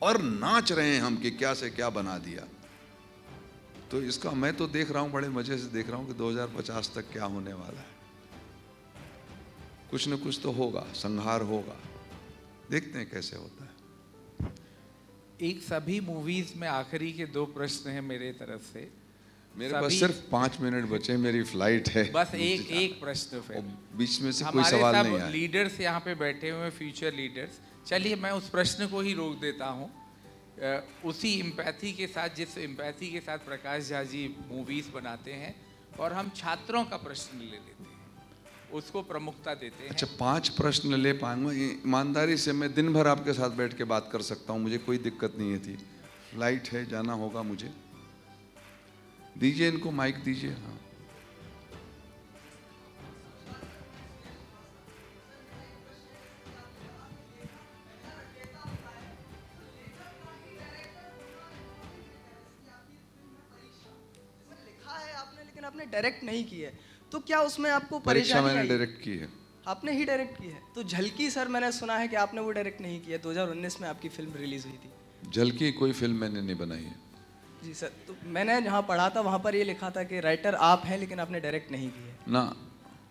और नाच रहे हैं हम कि क्या से क्या बना दिया। तो इसका मैं तो देख रहा हूं, बड़े मजे से देख रहा हूं कि 2050 तक क्या होने वाला है। कुछ न कुछ तो होगा, संहार होगा, देखते हैं कैसे होता है। एक सभी मूवीज में आखिरी के 2 प्रश्न हैं मेरे तरफ से। मेरे पास सिर्फ 5 मिनट बचे, मेरी फ्लाइट है। बस एक प्रश्न फिर। बीच में से कोई सवाल नहीं आया। लीडर्स यहाँ पे बैठे हुए हैं, फ्यूचर लीडर्स। चलिए मैं उस प्रश्न को ही रोक देता हूँ। उसी एम्पैथी के साथ, जिस एम्पैथी के साथ प्रकाश झा जी मूवीज बनाते हैं, और हम छात्रों का प्रश्न ले लेते हैं, उसको प्रमुखता देते हैं। अच्छा, 5 प्रश्न ले पाऊंगा? ईमानदारी से मैं दिन भर आपके साथ बैठ के बात कर सकता हूँ, मुझे कोई दिक्कत नहीं है थी। फ्लाइट है, जाना होगा मुझे। दीजिए इनको माइक दीजिए। हाँ, लिखा है आपने, लेकिन आपने डायरेक्ट नहीं की है, तो क्या उसमें आपको परीक्षा परेशानी मैंने आई? डायरेक्ट की है। आपने ही डायरेक्ट की है। तो झलकी सर, मैंने सुना है कि आपने वो डायरेक्ट नहीं की है। 2019 में आपकी फिल्म रिलीज हुई थी। झलकी कोई फिल्म मैंने नहीं बनाई है। जी सर, तो मैंने जहाँ पढ़ा था वहाँ पर ये लिखा था कि राइटर आप हैं लेकिन आपने डायरेक्ट नहीं की है। ना।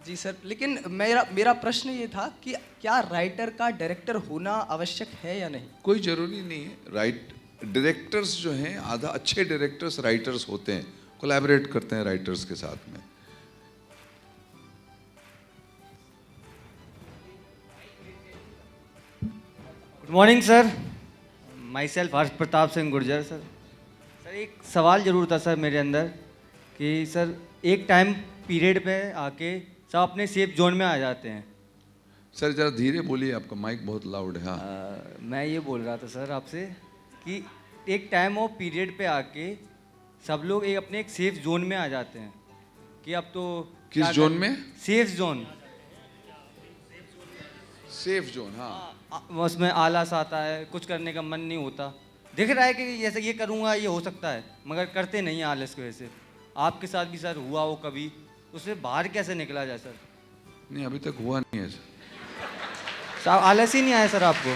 जी सर, लेकिन मेरा मेरा प्रश्न ये था कि क्या राइटर का डायरेक्टर होना आवश्यक है या नहीं? कोई ज़रूरी नहीं है। डायरेक्टर्स जो हैं, आधा अच्छे डायरेक्टर्स राइटर्स होते हैं, कोलैबोरेट करते हैं राइटर्स के साथ में। Good morning sir, my self Harsh Pratap Singh Gurjar sir. Sir एक सवाल ज़रूर था सर मेरे अंदर कि सर एक टाइम पीरियड पे आके सब अपने सेफ जोन में आ जाते हैं। सर ज़रा धीरे बोलिए, आपका माइक बहुत लाउड है। हाँ, मैं ये बोल रहा था सर आपसे कि एक टाइम और पीरियड पे आके सब लोग एक अपने एक सेफ जोन में आ जाते हैं कि अब तो किस क्या जोन कर- में? Safe zone. सेफ जोन, हाँ। उसमें आलस आता है, कुछ करने का मन नहीं होता, दिख रहा है कि जैसे ये करूँगा ये हो सकता है, मगर करते नहीं हैं आलस की वजह से। आपके साथ भी सर हुआ हो कभी, उससे बाहर कैसे निकला जाए सर? नहीं, अभी तक हुआ नहीं है सर। साहब आलस ही नहीं आया सर आपको?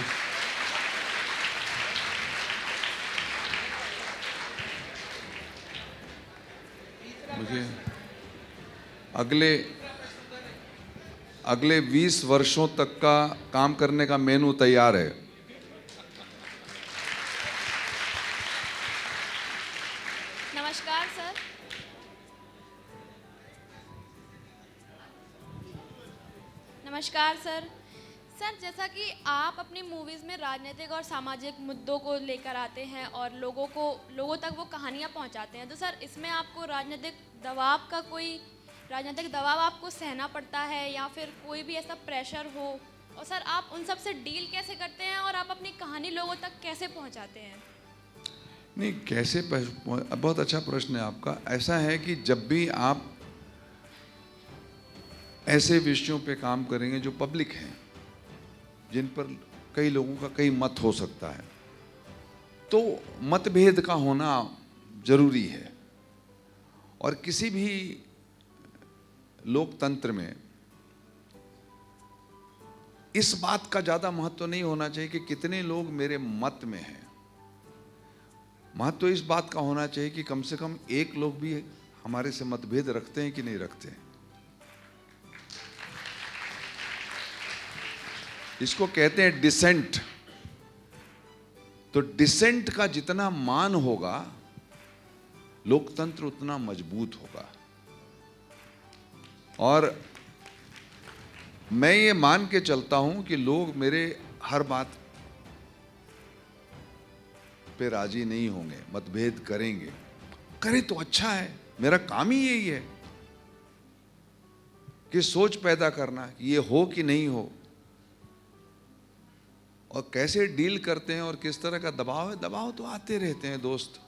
मुझे अगले 20 वर्षों तक का काम करने का मेनू तैयार है। नमस्कार सर। नमस्कार सर। सर जैसा कि आप अपनी मूवीज़ में राजनीतिक और सामाजिक मुद्दों को लेकर आते हैं और लोगों तक वो कहानियाँ पहुंचाते हैं, तो सर इसमें आपको राजनीतिक दबाव आपको सहना पड़ता है या फिर कोई भी ऐसा प्रेशर हो, और सर आप उन सब से डील कैसे करते हैं और आप अपनी कहानी लोगों तक कैसे पहुंचाते हैं? नहीं, कैसे बहुत अच्छा प्रश्न है आपका। ऐसा है कि जब भी आप ऐसे विषयों पे काम करेंगे जो पब्लिक हैं, जिन पर कई लोगों का कई मत हो सकता है, तो मतभेद का होना जरूरी है। और किसी भी लोकतंत्र में इस बात का ज़्यादा महत्व नहीं होना चाहिए कि कितने लोग मेरे मत में हैं। महत्व इस बात का होना चाहिए कि कम से कम एक लोग भी हमारे से मतभेद रखते हैं कि नहीं रखते हैं। इसको कहते हैं डिसेंट। तो डिसेंट का जितना मान होगा, लोकतंत्र उतना मजबूत होगा। और मैं ये मान के चलता हूं कि लोग मेरे हर बात पे राजी नहीं होंगे, मतभेद करेंगे। करे तो अच्छा है, मेरा काम ही यही है कि सोच पैदा करना कि ये हो कि नहीं हो, और कैसे डील करते हैं और किस तरह का दबाव है। दबाव तो आते रहते हैं दोस्त,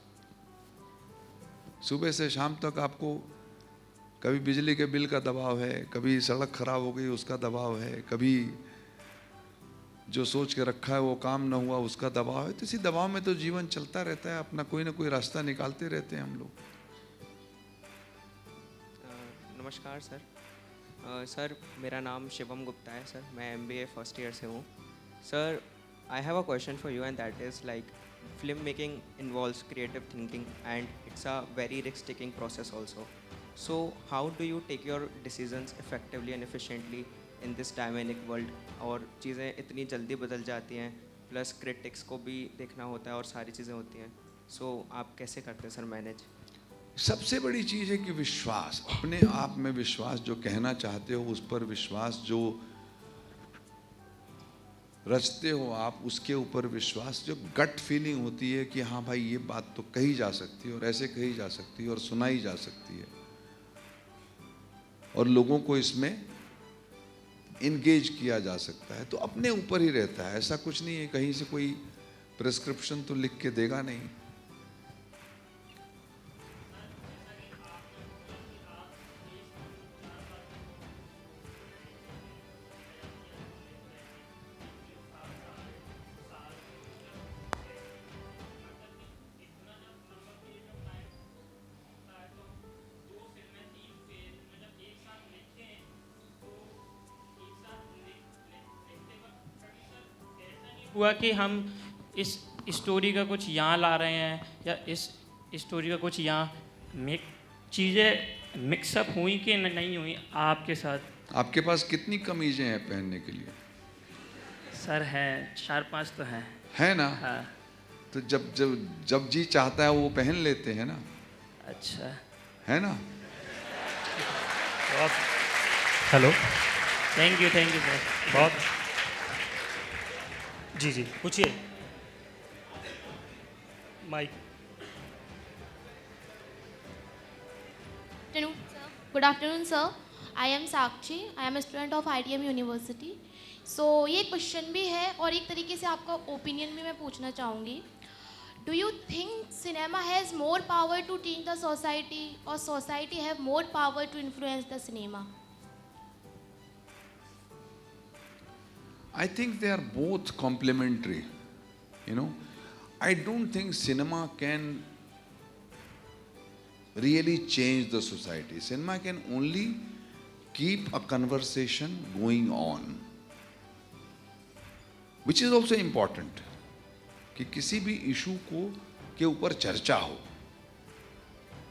सुबह से शाम तक आपको कभी बिजली के बिल का दबाव है, कभी सड़क खराब हो गई उसका दबाव है, कभी जो सोच के रखा है वो काम ना हुआ उसका दबाव है। तो इसी दबाव में तो जीवन चलता रहता है, अपना कोई ना कोई रास्ता निकालते रहते हैं हम लोग। नमस्कार सर। सर मेरा नाम शिवम गुप्ता है सर, मैं MBA फर्स्ट ईयर से हूँ। Sir I have a question for you and that is like film making involves creative thinking and it's a very risk taking process also. So how do you take your decisions effectively and efficiently in this dynamic world? और चीज़ें इतनी जल्दी बदल जाती हैं, plus critics को भी देखना होता है और सारी चीज़ें होती हैं। So आप कैसे करते हैं सर मैनेज? सबसे बड़ी चीज़ है कि विश्वास, अपने आप में विश्वास। जो कहना चाहते हो उस पर विश्वास, जो रचते हो आप उसके ऊपर विश्वास। जो गट फीलिंग होती है कि हाँ भाई ये बात तो कही जा सकती है और ऐसे कही जा सकती है और सुनाई जा सकती है, और लोगों को इसमें इंगेज किया जा सकता है, तो अपने ऊपर ही रहता है। ऐसा कुछ नहीं है, कहीं से कोई प्रिस्क्रिप्शन तो लिख के देगा नहीं। हुआ कि हम इस स्टोरी का कुछ यहाँ ला रहे हैं या इस स्टोरी का कुछ यहाँ चीज़ें मिक्सअप हुई कि नहीं हुई आपके साथ? आपके पास कितनी कमीजें हैं पहनने के लिए? सर हैं 4-5 तो हैं। है ना? हाँ। तो जब जब जब जी चाहता है वो पहन लेते हैं ना, अच्छा। है ना? बहुत हेलो, थैंक यू सर। बहुत जी जी पूछिए। Mic. Good afternoon, sir. I am Sakshi. I am a student of ITM University. So ये क्वेश्चन भी है और एक तरीके से आपका ओपिनियन भी मैं पूछना चाहूँगी. Do you think cinema has more power to change the society or society have more power to influence the cinema? I think they are both complementary. You know, I don't think cinema can really change the society. Cinema can only keep a conversation going on, which is also important. कि किसी भी issue को के ऊपर चर्चा हो,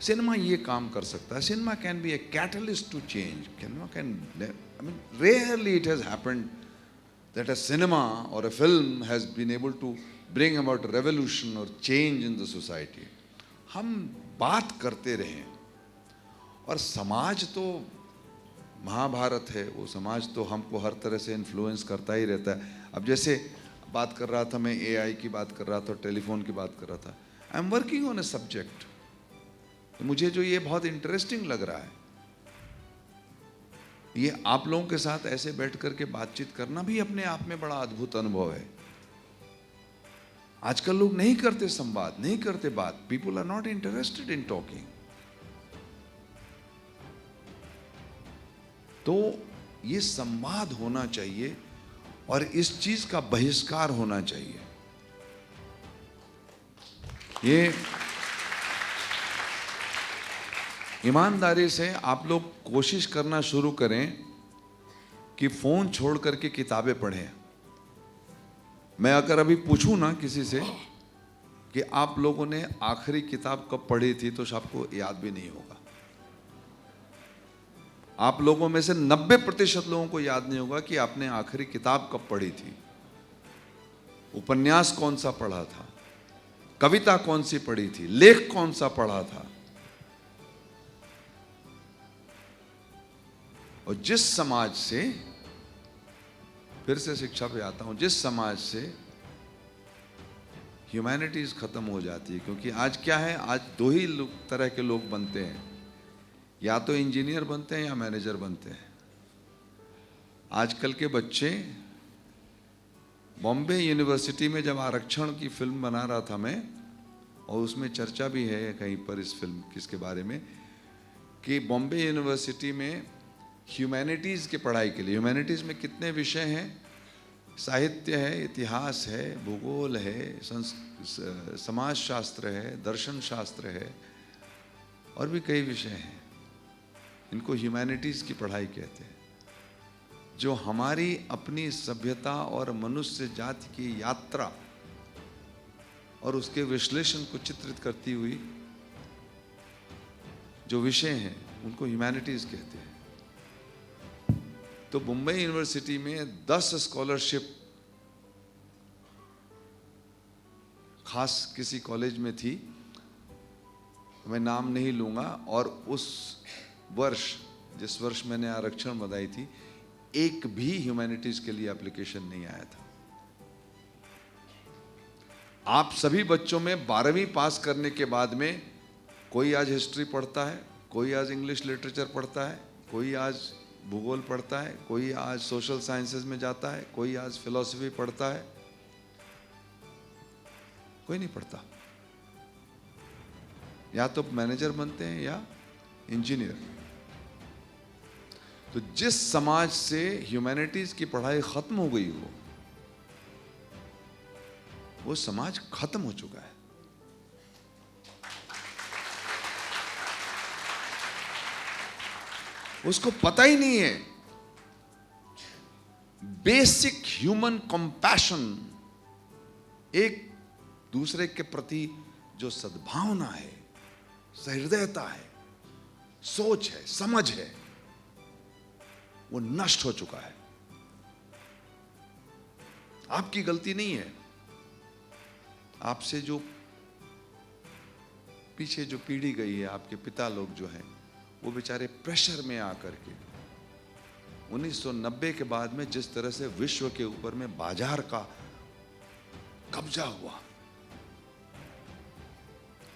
cinema ये काम कर सकता है. Cinema can be a catalyst to change. Cinema can, I mean, rarely it has happened that a cinema or a film has been able to bring about a revolution or change in the society. हम बात करते रहें, और समाज तो महाभारत है, वो समाज तो हमको हर तरह से इन्फ्लुएंस करता ही रहता है. अब जैसे बात कर रहा था मैं, AI की बात कर रहा था, टेलीफोन की बात कर रहा था. I am working on a subject, तो मुझे जो ये बहुत इंटरेस्टिंग लग रहा है, ये आप लोगों के साथ ऐसे बैठ करके बातचीत करना भी अपने आप में बड़ा अद्भुत अनुभव है. आजकल लोग नहीं करते संवाद, नहीं करते बात. People are not interested in talking. तो ये संवाद होना चाहिए और इस चीज का बहिष्कार होना चाहिए. ये ईमानदारी से आप लोग कोशिश करना शुरू करें कि फोन छोड़ करके किताबें पढ़ें. मैं अगर अभी पूछूं ना किसी से कि आप लोगों ने आखिरी किताब कब पढ़ी थी, तो सबको याद भी नहीं होगा. आप लोगों में से 90% लोगों को याद नहीं होगा कि आपने आखिरी किताब कब पढ़ी थी, उपन्यास कौन सा पढ़ा था, कविता कौन सी पढ़ी थी, लेख कौन सा पढ़ा था. और जिस समाज से, फिर से शिक्षा पे आता हूं, जिस समाज से ह्यूमैनिटीज खत्म हो जाती है, क्योंकि आज क्या है, आज दो ही तरह के लोग बनते हैं, या तो इंजीनियर बनते हैं या मैनेजर बनते हैं. आजकल के बच्चे, बॉम्बे यूनिवर्सिटी में जब आरक्षण की फिल्म बना रहा था मैं, और उसमें चर्चा भी है कहीं पर इस फिल्म किसके बारे में, कि बॉम्बे यूनिवर्सिटी में ह्यूमैनिटीज़ की पढ़ाई के लिए, ह्यूमैनिटीज़ में कितने विषय हैं, साहित्य है, इतिहास है, भूगोल है, समाज शास्त्र है, दर्शन शास्त्र है, और भी कई विषय हैं. इनको ह्यूमैनिटीज़ की पढ़ाई कहते हैं, जो हमारी अपनी सभ्यता और मनुष्य जाति की यात्रा और उसके विश्लेषण को चित्रित करती हुई जो विषय हैं, उनको ह्यूमैनिटीज़ कहते हैं. तो मुंबई यूनिवर्सिटी में 10 स्कॉलरशिप खास किसी कॉलेज में थी, मैं नाम नहीं लूंगा, और उस वर्ष, जिस वर्ष मैंने आरक्षण बधाई थी, एक भी ह्यूमैनिटीज के लिए एप्लीकेशन नहीं आया था. आप सभी बच्चों में 12वीं पास करने के बाद में कोई आज हिस्ट्री पढ़ता है, कोई आज इंग्लिश लिटरेचर पढ़ता है, कोई आज भूगोल पढ़ता है, कोई आज सोशल साइंसेज में जाता है, कोई आज फिलॉसफी पढ़ता है, कोई नहीं पढ़ता. या तो मैनेजर बनते हैं या इंजीनियर. तो जिस समाज से ह्यूमैनिटीज की पढ़ाई खत्म हो गई हो, वो समाज खत्म हो चुका है. उसको पता ही नहीं है बेसिक ह्यूमन कंपैशन, एक दूसरे के प्रति जो सद्भावना है, सहृदयता है, सोच है, समझ है, वो नष्ट हो चुका है। आपकी गलती नहीं है, आपसे जो पीछे जो पीढ़ी गई है, आपके पिता लोग जो हैं, वो बेचारे प्रेशर में आकर के 1990 के बाद में जिस तरह से विश्व के ऊपर में बाजार का कब्जा हुआ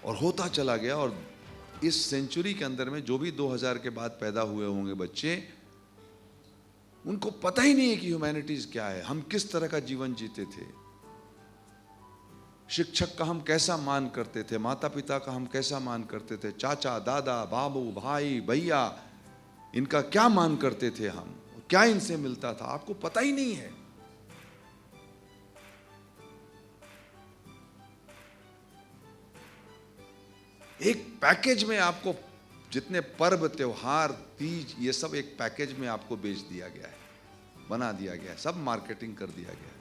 और होता चला गया, और इस सेंचुरी के अंदर में जो भी 2000 के बाद पैदा हुए होंगे बच्चे, उनको पता ही नहीं है कि ह्यूमैनिटीज क्या है, हम किस तरह का जीवन जीते थे, शिक्षक का हम कैसा मान करते थे, माता पिता का हम कैसा मान करते थे, चाचा दादा बाबू भाई भैया, इनका क्या मान करते थे हम, क्या इनसे मिलता था, आपको पता ही नहीं है। एक पैकेज में आपको जितने पर्व त्योहार तीज ये सब एक पैकेज में आपको बेच दिया गया है, बना दिया गया है, सब मार्केटिंग कर दिया गया है।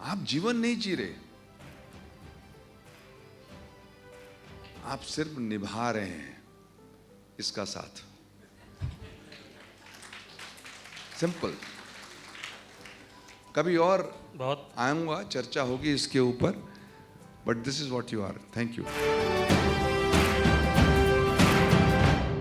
आप जीवन नहीं जी रहे, आप सिर्फ निभा रहे हैं इसका साथ। सिंपल। कभी और बहुत आऊंगा, चर्चा होगी इसके ऊपर, but this is what you are. Thank you.